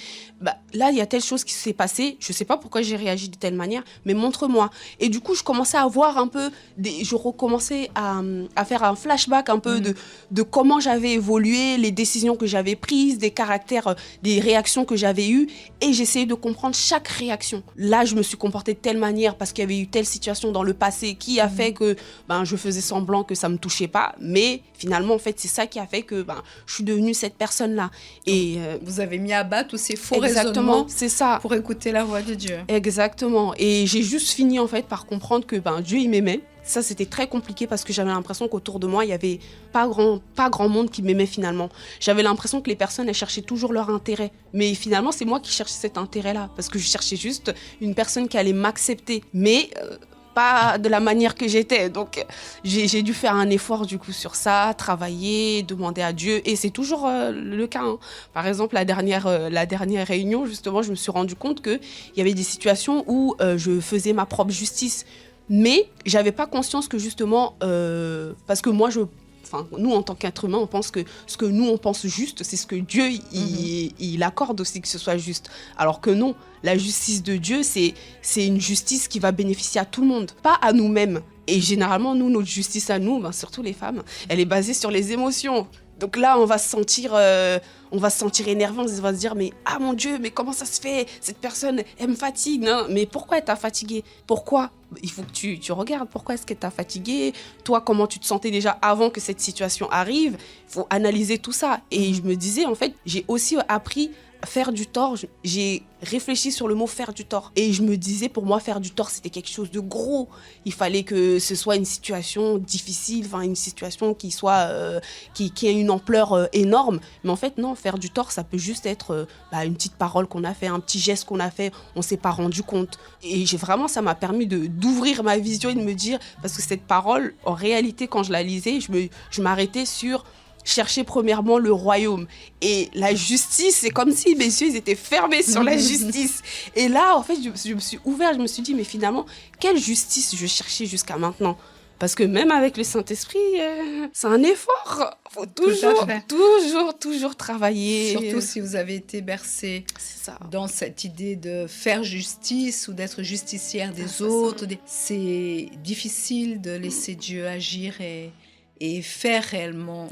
là, il y a telle chose qui s'est passée, je ne sais pas pourquoi j'ai réagi de telle manière, mais montre-moi. Et du coup, je commençais à voir un peu, je recommençais à faire un flashback un peu de comment j'avais évolué, les décisions que j'avais prises, des caractères, des réactions que j'avais eues, et j'essayais de comprendre chaque réaction. Là, je me suis comportée de telle manière parce qu'il y avait eu telle situation dans le passé qui a fait que je faisais semblant que ça me touchait pas, mais finalement, en fait, c'est ça qui a fait que je suis devenue cette personne-là. Et vous avez mis à bas tous ces faux exactement, raisonnements, c'est ça, pour écouter la voix de Dieu. Exactement. Et j'ai juste fini en fait par comprendre que Dieu il m'aimait. Ça, c'était très compliqué parce que j'avais l'impression qu'autour de moi, il n'y avait pas grand monde qui m'aimait finalement. J'avais l'impression que les personnes, elles cherchaient toujours leur intérêt. Mais finalement, c'est moi qui cherchais cet intérêt-là parce que je cherchais juste une personne qui allait m'accepter. Mais pas de la manière que j'étais. Donc, j'ai dû faire un effort du coup sur ça, travailler, demander à Dieu. Et c'est toujours le cas. Hein. Par exemple, la dernière réunion, justement, je me suis rendu compte qu'il y avait des situations où je faisais ma propre justice. Mais j'avais pas conscience que justement, parce que moi, nous, en tant qu'être humain, on pense que ce que nous, on pense juste, c'est ce que Dieu, il accorde aussi que ce soit juste. Alors que non, la justice de Dieu, c'est une justice qui va bénéficier à tout le monde, pas à nous-mêmes. Et généralement, nous, notre justice à nous, surtout les femmes, elle est basée sur les émotions. Donc là, on va se sentir énervé, on va se dire, mais ah mon Dieu, mais comment ça se fait? Cette personne, elle me fatigue. Non, mais pourquoi elle t'a fatiguée? Pourquoi? Il faut que tu regardes, pourquoi est-ce qu'elle t'a fatiguée? Toi, comment tu te sentais déjà avant que cette situation arrive? Il faut analyser tout ça. Et je me disais, en fait, j'ai aussi appris faire du tort, j'ai réfléchi sur le mot faire du tort. Et je me disais, pour moi, faire du tort, c'était quelque chose de gros. Il fallait que ce soit une situation difficile, une situation qui ait une ampleur énorme. Mais en fait, non, faire du tort, ça peut juste être une petite parole qu'on a fait, un petit geste qu'on a fait, on ne s'est pas rendu compte. Et ça m'a permis d'ouvrir ma vision et de me dire, parce que cette parole, en réalité, quand je la lisais, je m'arrêtais sur chercher premièrement le royaume. Et la justice, c'est comme si mes yeux ils étaient fermés sur la justice. Et là, en fait, je me suis ouverte, je me suis dit, mais finalement, quelle justice je cherchais jusqu'à maintenant ? Parce que même avec le Saint-Esprit, c'est un effort. Il faut toujours travailler. Surtout si vous avez été bercé dans cette idée de faire justice ou d'être justicière des autres. C'est difficile de laisser Dieu agir et faire réellement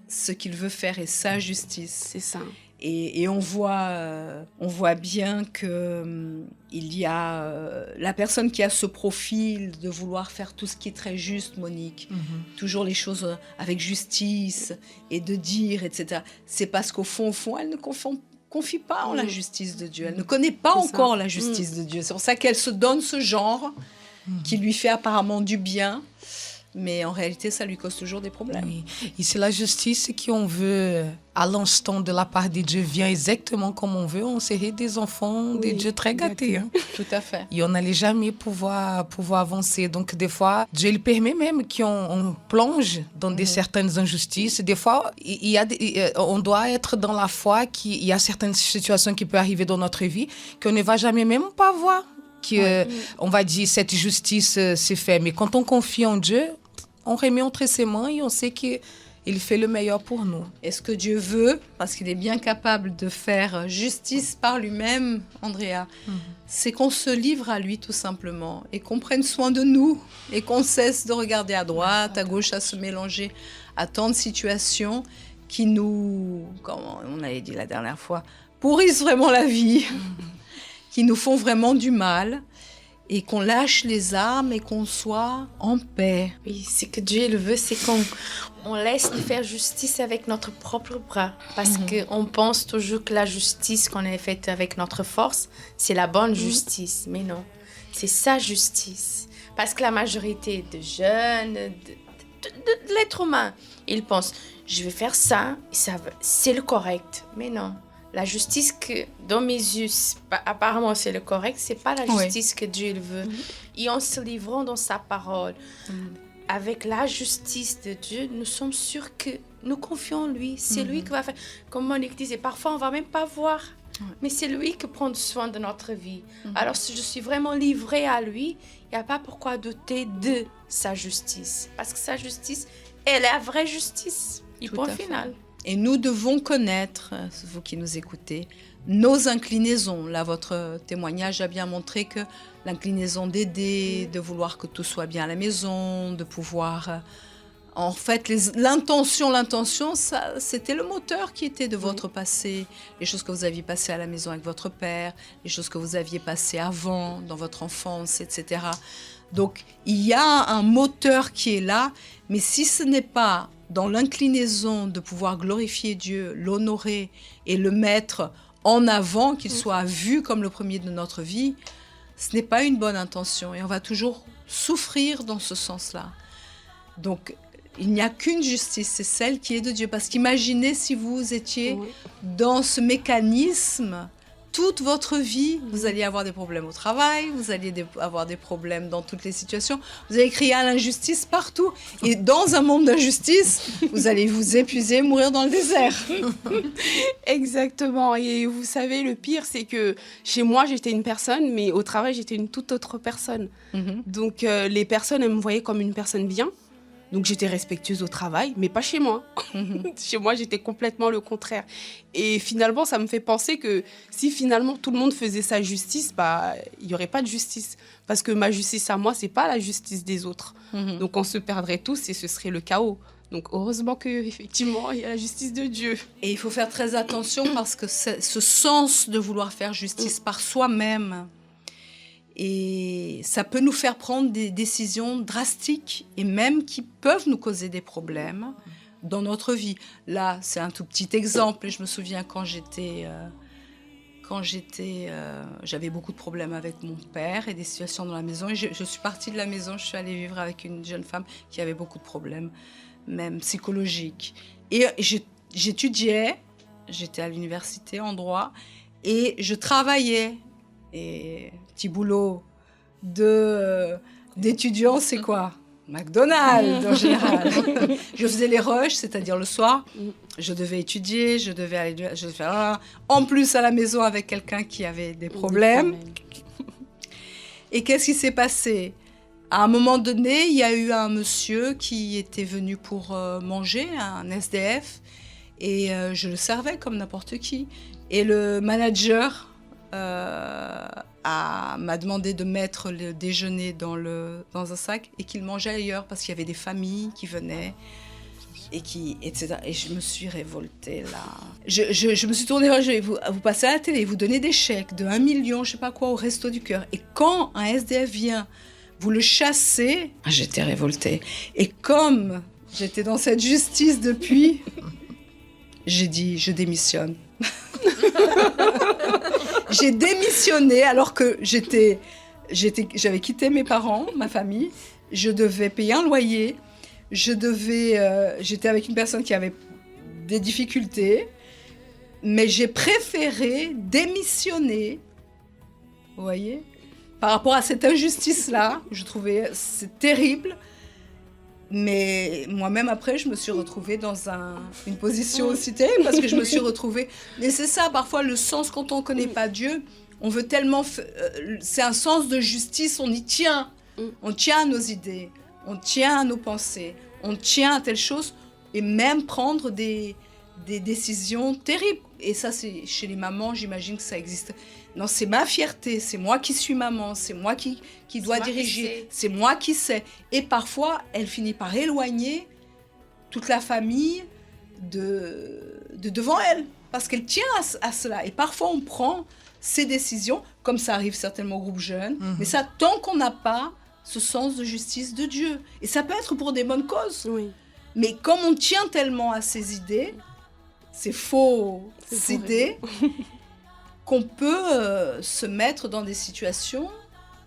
ce qu'il veut faire et sa justice. C'est ça. Et on voit bien que il y a la personne qui a ce profil de vouloir faire tout ce qui est très juste, Monique, toujours les choses avec justice et de dire, etc. C'est parce qu'au fond, elle ne confie pas en la justice de Dieu. Elle ne connaît pas encore la justice de Dieu. C'est pour ça qu'elle se donne ce genre qui lui fait apparemment du bien. Mais en réalité, ça lui cause toujours des problèmes. Oui. Et c'est la justice qu'on veut, à l'instant de la part de Dieu, vient exactement comme on veut. On serait des enfants de Dieu très gâtés. Hein. Tout à fait. Et on n'allait jamais pouvoir avancer. Donc, des fois, Dieu il permet même qu'on plonge dans certaines injustices. Des fois, on doit être dans la foi qu'il y a certaines situations qui peuvent arriver dans notre vie qu'on ne va jamais même pas voir. On va dire cette justice c'est fait. Mais quand on confie en Dieu, on remet entre ses mains et on sait qu'il fait le meilleur pour nous. Et ce que Dieu veut, parce qu'il est bien capable de faire justice par lui-même, Andrea, c'est qu'on se livre à lui tout simplement et qu'on prenne soin de nous et qu'on cesse de regarder à droite, à gauche, à se mélanger à tant de situations qui nous, comme on avait dit la dernière fois, pourrissent vraiment la vie, qui nous font vraiment du mal. Et qu'on lâche les armes et qu'on soit en paix. Oui, ce que Dieu le veut, c'est qu'on laisse lui faire justice avec notre propre bras. Parce qu'on pense toujours que la justice qu'on a faite avec notre force, c'est la bonne justice. Mais non, c'est sa justice. Parce que la majorité de jeunes, de l'être humain, ils pensent, je vais faire ça, c'est le correct. Mais non. La justice que, dans mes yeux, apparemment c'est le correct, c'est pas la justice que Dieu veut. Et en se livrant dans sa parole, avec la justice de Dieu, nous sommes sûrs que nous confions en lui. C'est lui qui va faire. Comme Monique disait, parfois on va même pas voir, mais c'est lui qui prend soin de notre vie. Alors si je suis vraiment livrée à lui, il n'y a pas pourquoi douter de sa justice. Parce que sa justice, elle est la vraie justice. Et point final. Et nous devons connaître, vous qui nous écoutez, nos inclinaisons. Là, votre témoignage a bien montré que l'inclinaison d'aider, de vouloir que tout soit bien à la maison, de pouvoir... En fait, l'intention, ça, c'était le moteur qui était de votre passé. Les choses que vous aviez passées à la maison avec votre père, les choses que vous aviez passées avant, dans votre enfance, etc. Donc, il y a un moteur qui est là, mais si ce n'est pas dans l'inclinaison de pouvoir glorifier Dieu, l'honorer et le mettre en avant, qu'il soit vu comme le premier de notre vie, ce n'est pas une bonne intention et on va toujours souffrir dans ce sens-là. Donc, il n'y a qu'une justice, c'est celle qui est de Dieu. Parce qu'imaginez si vous étiez dans ce mécanisme toute votre vie, vous alliez avoir des problèmes au travail, vous alliez avoir des problèmes dans toutes les situations, vous allez crier à l'injustice partout. Et dans un monde d'injustice, vous allez vous épuiser, mourir dans le désert. Exactement. Et vous savez, le pire, c'est que chez moi, j'étais une personne, mais au travail, j'étais une toute autre personne. Donc, les personnes, elles me voyaient comme une personne bien. Donc, j'étais respectueuse au travail, mais pas chez moi. Chez moi, j'étais complètement le contraire. Et finalement, ça me fait penser que si finalement tout le monde faisait sa justice, il n'y aurait pas de justice. Parce que ma justice à moi, ce n'est pas la justice des autres. Donc, on se perdrait tous et ce serait le chaos. Donc, heureusement qu'effectivement, il y a la justice de Dieu. Et il faut faire très attention parce que ce sens de vouloir faire justice par soi-même, et ça peut nous faire prendre des décisions drastiques et même qui peuvent nous causer des problèmes dans notre vie. Là, c'est un tout petit exemple. Je me souviens quand j'étais quand j'avais beaucoup de problèmes avec mon père et des situations dans la maison. Et je suis partie de la maison, je suis allée vivre avec une jeune femme qui avait beaucoup de problèmes, même psychologiques. Et j'étudiais, j'étais à l'université en droit, et je travaillais. Et petit boulot d'étudiant, c'est quoi ? McDonald's en général. Je faisais les rushs, c'est-à-dire le soir, je devais étudier, je devais aller, en plus à la maison avec quelqu'un qui avait des problèmes. Et qu'est-ce qui s'est passé ? À un moment donné, il y a eu un monsieur qui était venu pour manger, un SDF, et je le servais comme n'importe qui. Et le manager m'a demandé de mettre le déjeuner dans un sac et qu'il mangeait ailleurs parce qu'il y avait des familles qui venaient etc. Et je me suis révoltée là. Je me suis tournée vers eux, vous passez à la télé, vous donnez des chèques de 1 million, je sais pas quoi, au Resto du Cœur. Et quand un SDF vient, vous le chassez. J'étais révoltée. Et comme j'étais dans cette justice depuis, j'ai dit, je démissionne. J'ai démissionné alors que j'avais quitté mes parents, ma famille. Je devais payer un loyer. J'étais avec une personne qui avait des difficultés. Mais j'ai préféré démissionner. Vous voyez ? Par rapport à cette injustice-là, je trouvais c'est terrible. Mais moi-même, après, je me suis retrouvée dans une position aussi terrible parce que je me suis retrouvée... Et c'est ça, parfois, le sens, quand on ne connaît pas Dieu, on veut tellement... c'est un sens de justice, on y tient. On tient à nos idées, on tient à nos pensées, on tient à telle chose et même prendre des décisions terribles. Et ça, c'est chez les mamans, j'imagine que ça existe. Non, c'est ma fierté, c'est moi qui suis maman, c'est moi qui dois diriger, c'est moi qui sais. Et parfois, elle finit par éloigner toute la famille de devant elle, parce qu'elle tient à cela. Et parfois, on prend ces décisions, comme ça arrive certainement au groupe jeune, mais ça, tant qu'on n'a pas ce sens de justice de Dieu. Et ça peut être pour des bonnes causes. Oui. Mais comme on tient tellement à ces idées, ces fausses idées, qu'on peut se mettre dans des situations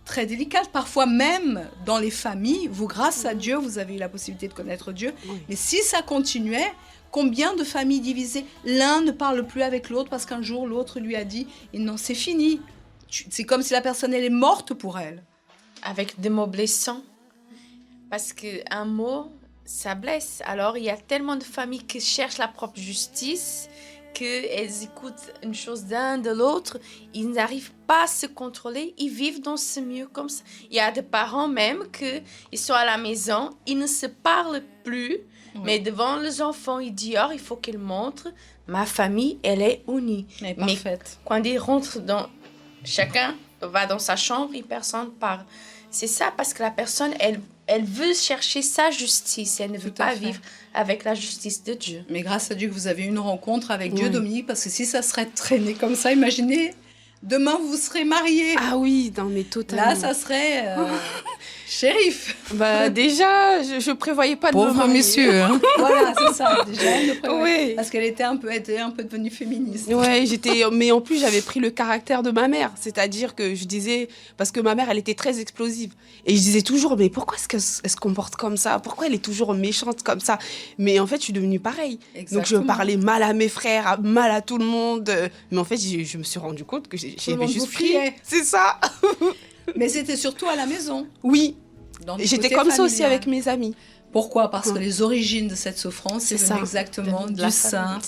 très délicates. Parfois même dans les familles, vous, grâce à Dieu, vous avez eu la possibilité de connaître Dieu. Oui. Mais si ça continuait, combien de familles divisées ? L'un ne parle plus avec l'autre parce qu'un jour, l'autre lui a dit « non, c'est fini ». C'est comme si la personne, elle est morte pour elle. Avec des mots blessants. Parce qu'un mot, ça blesse. Alors, il y a tellement de familles qui cherchent la propre justice, qu'elles écoutent une chose d'un, de l'autre. Ils n'arrivent pas à se contrôler. Ils vivent dans ce milieu comme ça. Il y a des parents même qu'ils sont à la maison, ils ne se parlent plus. Oui. Mais devant les enfants, ils disent « il faut qu'ils montrent, ma famille, elle est unie. » Elle est parfaite. Mais quand ils rentrent chacun va dans sa chambre et personne ne parle. C'est ça, parce que la personne, elle veut chercher sa justice. Elle ne veut pas vivre avec la justice de Dieu. Mais grâce à Dieu que vous avez eu une rencontre avec Dieu, Dominique, parce que si ça serait traîné comme ça, imaginez, demain vous serez mariés. Ah oui, non mais totalement. Là, ça serait shérif. Bah déjà, je prévoyais pas de me marier. Pauvre monsieur. Hein. Voilà, c'est ça. Déjà, elle le prévoyait. Oui. Parce qu'elle était un peu devenue féministe. Ouais, mais en plus j'avais pris le caractère de ma mère, c'est-à-dire que je disais, parce que ma mère elle était très explosive, et je disais toujours mais pourquoi est-ce qu'elle se comporte comme ça, pourquoi elle est toujours méchante comme ça, mais en fait je suis devenue pareille. Exactement. Donc je parlais mal à mes frères, mal à tout le monde, mais en fait je me suis rendu compte que j'avais juste crié. C'est ça. Mais c'était surtout à la maison. Oui. J'étais comme ça aussi avec mes amis. Pourquoi ? Parce que les origines de cette souffrance, c'est exactement du sein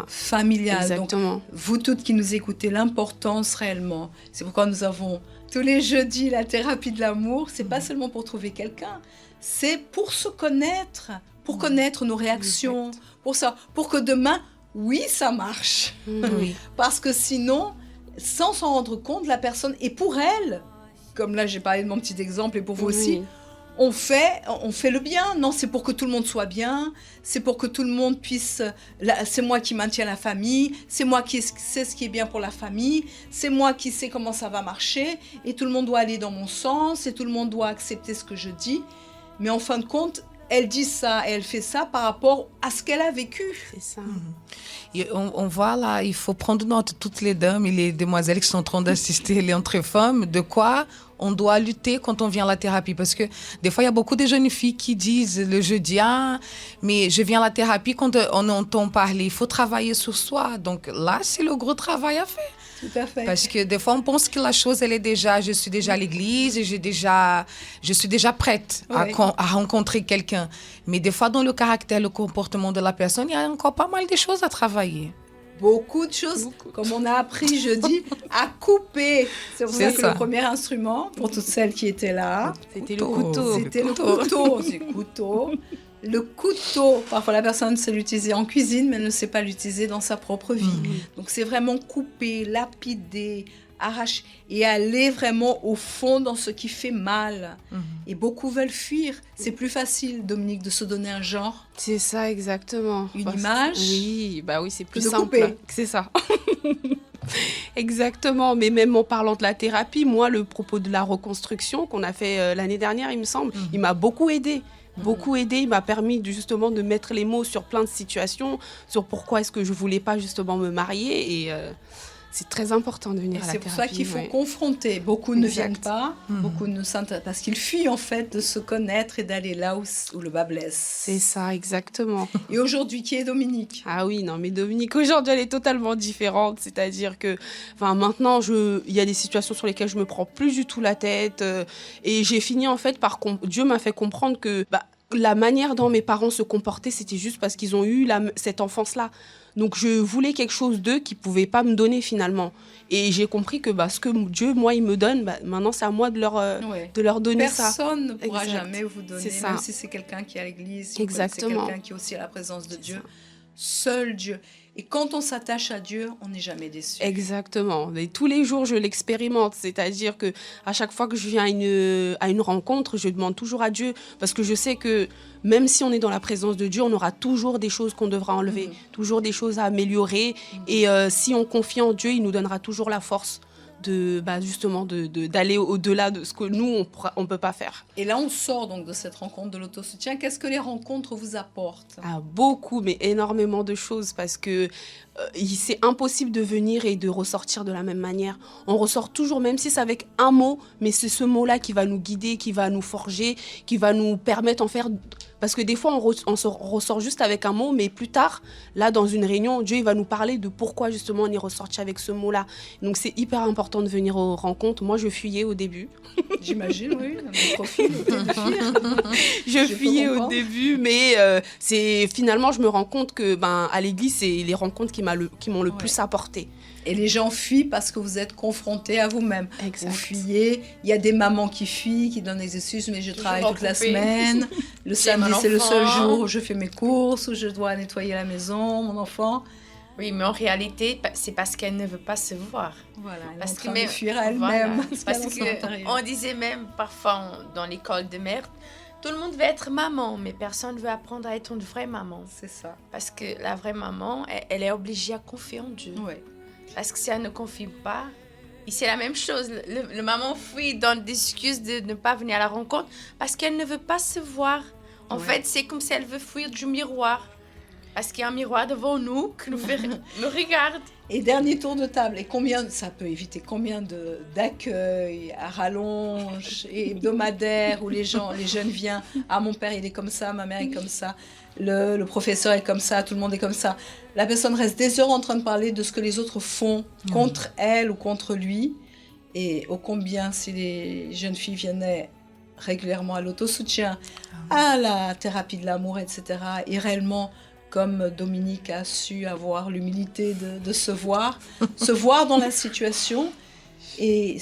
familial. Exactement. Donc, vous toutes qui nous écoutez, l'importance réellement, c'est pourquoi nous avons tous les jeudis la thérapie de l'amour. C'est pas seulement pour trouver quelqu'un, c'est pour se connaître, pour connaître nos réactions, pour que demain, oui, ça marche. Oui. Parce que sinon, sans s'en rendre compte, la personne, et pour elle, comme là j'ai parlé de mon petit exemple et pour vous aussi, on fait le bien. Non, c'est pour que tout le monde soit bien, c'est pour que tout le monde puisse... c'est moi qui maintiens la famille, c'est moi qui sais ce qui est bien pour la famille, c'est moi qui sais comment ça va marcher, et tout le monde doit aller dans mon sens, et tout le monde doit accepter ce que je dis. Mais en fin de compte, elle dit ça et elle fait ça par rapport à ce qu'elle a vécu. C'est ça. Et on voit là, il faut prendre note, toutes les dames et les demoiselles qui sont en train d'assister les entrées femmes, de quoi on doit lutter quand on vient à la thérapie. Parce que des fois, il y a beaucoup de jeunes filles qui disent le jeudi, ah, mais je viens à la thérapie quand on entend parler. Il faut travailler sur soi. Donc là, c'est le gros travail à faire. Tout à fait. Parce que des fois, on pense que la chose, elle est déjà, je suis déjà à l'église et je suis déjà prête à rencontrer quelqu'un. Mais des fois, dans le caractère, le comportement de la personne, il y a encore pas mal de choses à travailler. Beaucoup de choses, comme on a appris jeudi, à couper. C'est pour ça que le premier instrument, pour toutes celles qui étaient là, c'était le couteau. C'était le couteau. C'est le couteau. Le couteau, parfois la personne sait l'utiliser en cuisine, mais elle ne sait pas l'utiliser dans sa propre vie. Donc c'est vraiment couper, lapider, arracher et aller vraiment au fond dans ce qui fait mal. Et beaucoup veulent fuir. C'est plus facile, Dominique, de se donner un genre. C'est ça, exactement. Une image. Oui, c'est plus de simple. Couper. C'est ça. Exactement, mais même en parlant de la thérapie, moi, le propos de la reconstruction qu'on a fait l'année dernière, il me semble, il m'a beaucoup aidée. Il m'a permis justement de mettre les mots sur plein de situations, sur pourquoi est-ce que je voulais pas justement me marier et c'est très important de venir à la thérapie. C'est pour ça qu'il faut confronter. Beaucoup ne viennent pas, beaucoup ne s'intéressent parce qu'ils fuient en fait de se connaître et d'aller là où le bas blesse. C'est ça, exactement. Et aujourd'hui, qui est Dominique ? Ah oui, non, mais Dominique, aujourd'hui, elle est totalement différente. C'est-à-dire que, maintenant, il y a des situations sur lesquelles je me prends plus du tout la tête. Et j'ai fini, en fait, Dieu m'a fait comprendre que la manière dont mes parents se comportaient, c'était juste parce qu'ils ont eu cette enfance-là. Donc, je voulais quelque chose d'eux qu'ils ne pouvaient pas me donner, finalement. Et j'ai compris que ce que Dieu, moi, il me donne, maintenant, c'est à moi de leur donner ça. Personne ne pourra jamais vous donner, même si c'est quelqu'un qui est à l'église, si c'est quelqu'un qui est aussi à la présence de Dieu. Seul Dieu. Et quand on s'attache à Dieu, on n'est jamais déçu. Exactement. Et tous les jours, je l'expérimente. C'est-à-dire que à chaque fois que je viens à une rencontre, je demande toujours à Dieu. Parce que je sais que même si on est dans la présence de Dieu, on aura toujours des choses qu'on devra enlever, toujours des choses à améliorer. Et si on confie en Dieu, il nous donnera toujours la force justement d'aller au-delà de ce que nous, on peut pas faire. Et là, on sort donc de cette rencontre de l'autosoutien. Qu'est-ce que les rencontres vous apportent ? Beaucoup, mais énormément de choses parce que c'est impossible de venir et de ressortir de la même manière. On ressort toujours, même si c'est avec un mot, mais c'est ce mot-là qui va nous guider, qui va nous forger, qui va nous permettre en faire... Parce que des fois, on ressort juste avec un mot, mais plus tard, là, dans une réunion, Dieu il va nous parler de pourquoi, justement, on est ressorti avec ce mot-là. Donc, c'est hyper important de venir aux rencontres. Moi, je fuyais au début. J'imagine, oui. Mon profil était de fuir. Je fuyais au début, mais finalement, je me rends compte que à l'église, c'est les rencontres qui m'ont le plus apporté. Et les gens fuient parce que vous êtes confrontés à vous-même. Exact. Vous fuyez. Il y a des mamans qui fuient, qui donnent des excuses, mais je travaille toute la semaine. Le samedi, c'est le seul jour où je fais mes courses, où je dois nettoyer la maison, mon enfant. Oui, mais en réalité, c'est parce qu'elle ne veut pas se voir. Voilà, elle parce est en train de fuir elle-même. Voilà, parce qu'on disait même parfois dans l'école de mère, tout le monde veut être maman, mais personne ne veut apprendre à être une vraie maman. C'est ça. Parce que la vraie maman, elle est obligée à confier en Dieu. Ouais. Parce que si elle ne confie pas, et c'est la même chose. Le maman fuit dans des excuses de ne pas venir à la rencontre parce qu'elle ne veut pas se voir. En fait, c'est comme si elle veut fuir du miroir. Parce qu'il y a un miroir devant nous qui nous regarde. Et dernier tour de table. Et ça peut éviter combien d'accueils à rallonge et hebdomadaires où les jeunes viennent. Ah, mon père, il est comme ça, ma mère est comme ça. Le professeur est comme ça, tout le monde est comme ça. La personne reste des heures en train de parler de ce que les autres font contre elle ou contre lui. Et ô combien si les jeunes filles venaient régulièrement à l'autosoutien, à la thérapie de l'amour, etc. Et réellement, comme Dominique a su avoir l'humilité de se voir dans la situation et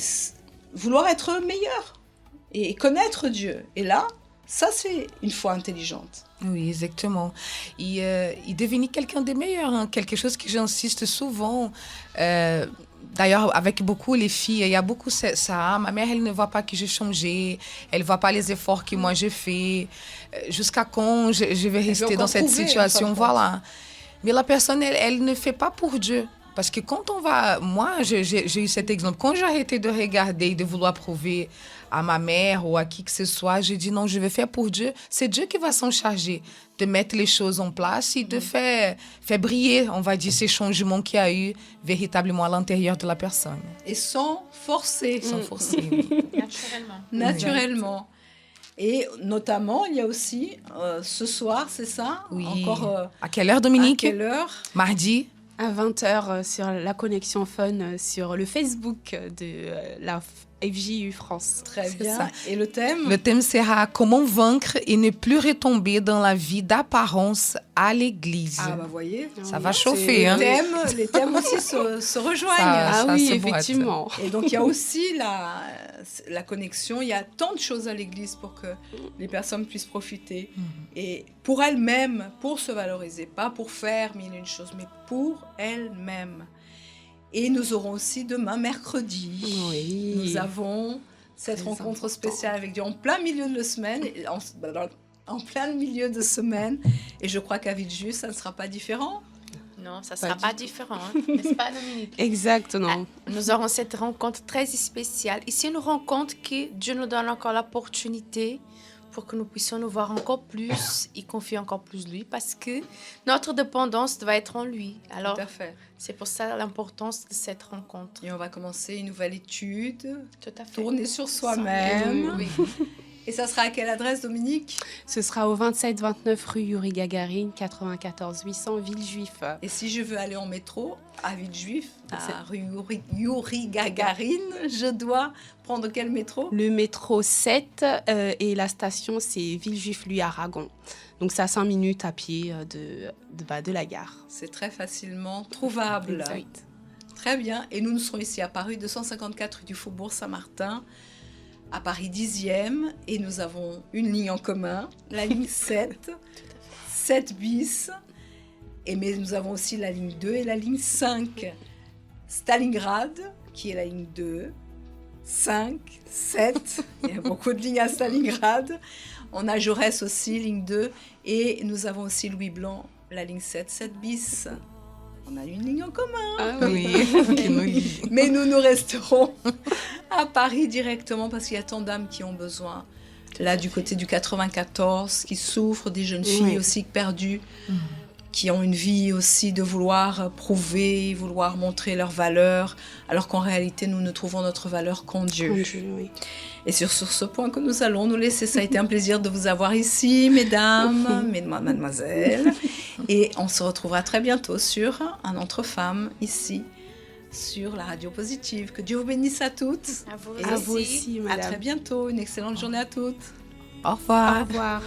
vouloir être meilleur et connaître Dieu. Et là, ça, c'est une foi intelligente. Oui, exactement. Et devenir quelqu'un de meilleur, quelque chose que j'insiste souvent. D'ailleurs, avec beaucoup les filles, il y a beaucoup ça. Ma mère, elle ne voit pas que j'ai changé. Elle ne voit pas les efforts que moi j'ai fait. Jusqu'à quand je vais rester dans cette situation, voilà. Mais la personne, elle ne fait pas pour Dieu. Parce que quand on va... Moi, j'ai eu cet exemple. Quand j'ai arrêté de regarder et de vouloir prouver à ma mère ou à qui que ce soit, j'ai dit non, je vais faire pour Dieu. C'est Dieu qui va s'en charger de mettre les choses en place et de faire briller, on va dire, ces changements qu'il y a eu véritablement à l'intérieur de la personne. Et sans forcer. Sans forcer, oui. Naturellement. Et notamment, il y a aussi ce soir, c'est ça? Oui. Encore, À quelle heure, Dominique? à quelle heure? Mardi. À 20h sur la connexion fun sur le Facebook de la FJU France. Très C'est bien. ça. Et le thème? Le thème sera comment vaincre et ne plus retomber dans la vie d'apparence à l'église. Ah, bah, voyez. Ça va chauffer, hein? Les thèmes aussi se rejoignent. Ça, Ah oui, c'est bon, effectivement. Et donc, il y a aussi la connexion. Il y a tant de choses à l'église pour que les personnes puissent profiter. Et pour elles-mêmes, pour se valoriser. Pas pour faire mille et une choses, mais pour elles-mêmes. Et nous aurons aussi demain, mercredi, Oui. nous avons cette Très rencontre important. spéciale avec Dieu en plein milieu de la semaine. En plein milieu de semaine. Et je crois qu'à Villejuif, ça ne sera pas différent. Non, ça ne Pas sera du pas tout. différent, hein, n'est-ce pas, Dominique? Exactement. Nous aurons cette rencontre très spéciale. Et c'est une rencontre que Dieu nous donne encore l'opportunité pour que nous puissions nous voir encore plus et confier encore plus lui, parce que notre dépendance doit être en lui. Alors, Tout à fait. c'est pour ça l'importance de cette rencontre. Et on va commencer une nouvelle étude, Tout à fait. tourner sur soi-même. Oui. Et ça sera à quelle adresse, Dominique? Ce sera au 27-29 rue Yuri Gagarine, 94 800 Villejuif. Et si je veux aller en métro à Villejuif, à rue Yuri Gagarine, je dois prendre quel métro? Le métro 7 et la station, c'est Villejuif-Lui-Aragon. Donc, c'est à 5 minutes à pied de la gare. C'est très facilement trouvable. Exact. Très bien. Et nous serons ici à Paris, 254 rue du Faubourg Saint-Martin, à Paris 10e. Et nous avons une ligne en commun, la ligne 7, 7 bis. Mais nous avons aussi la ligne 2 et la ligne 5. Stalingrad, qui est la ligne 2, 5, 7. Il y a beaucoup de lignes à Stalingrad. On a Jaurès aussi, ligne 2. Et nous avons aussi Louis Blanc, la ligne 7, 7 bis. On a une ligne en commun. Ah Oui. Qui nous lie. Mais nous resterons à Paris directement parce qu'il y a tant d'âmes qui ont besoin. Là, du côté du 94, qui souffrent, des jeunes filles Oui. aussi perdues, qui ont une vie aussi de vouloir prouver, vouloir montrer leur valeur, alors qu'en réalité, nous ne trouvons notre valeur qu'en Dieu. Oui. Et sur ce point que nous allons nous laisser, ça a été un plaisir de vous avoir ici, mesdames, mademoiselles. Et on se retrouvera très bientôt sur Un Entre Femmes, ici, sur la radio positive. Que Dieu vous bénisse à toutes. À vous Et À vous aussi, à madame. très bientôt. Une excellente journée à toutes. Au revoir. Au revoir.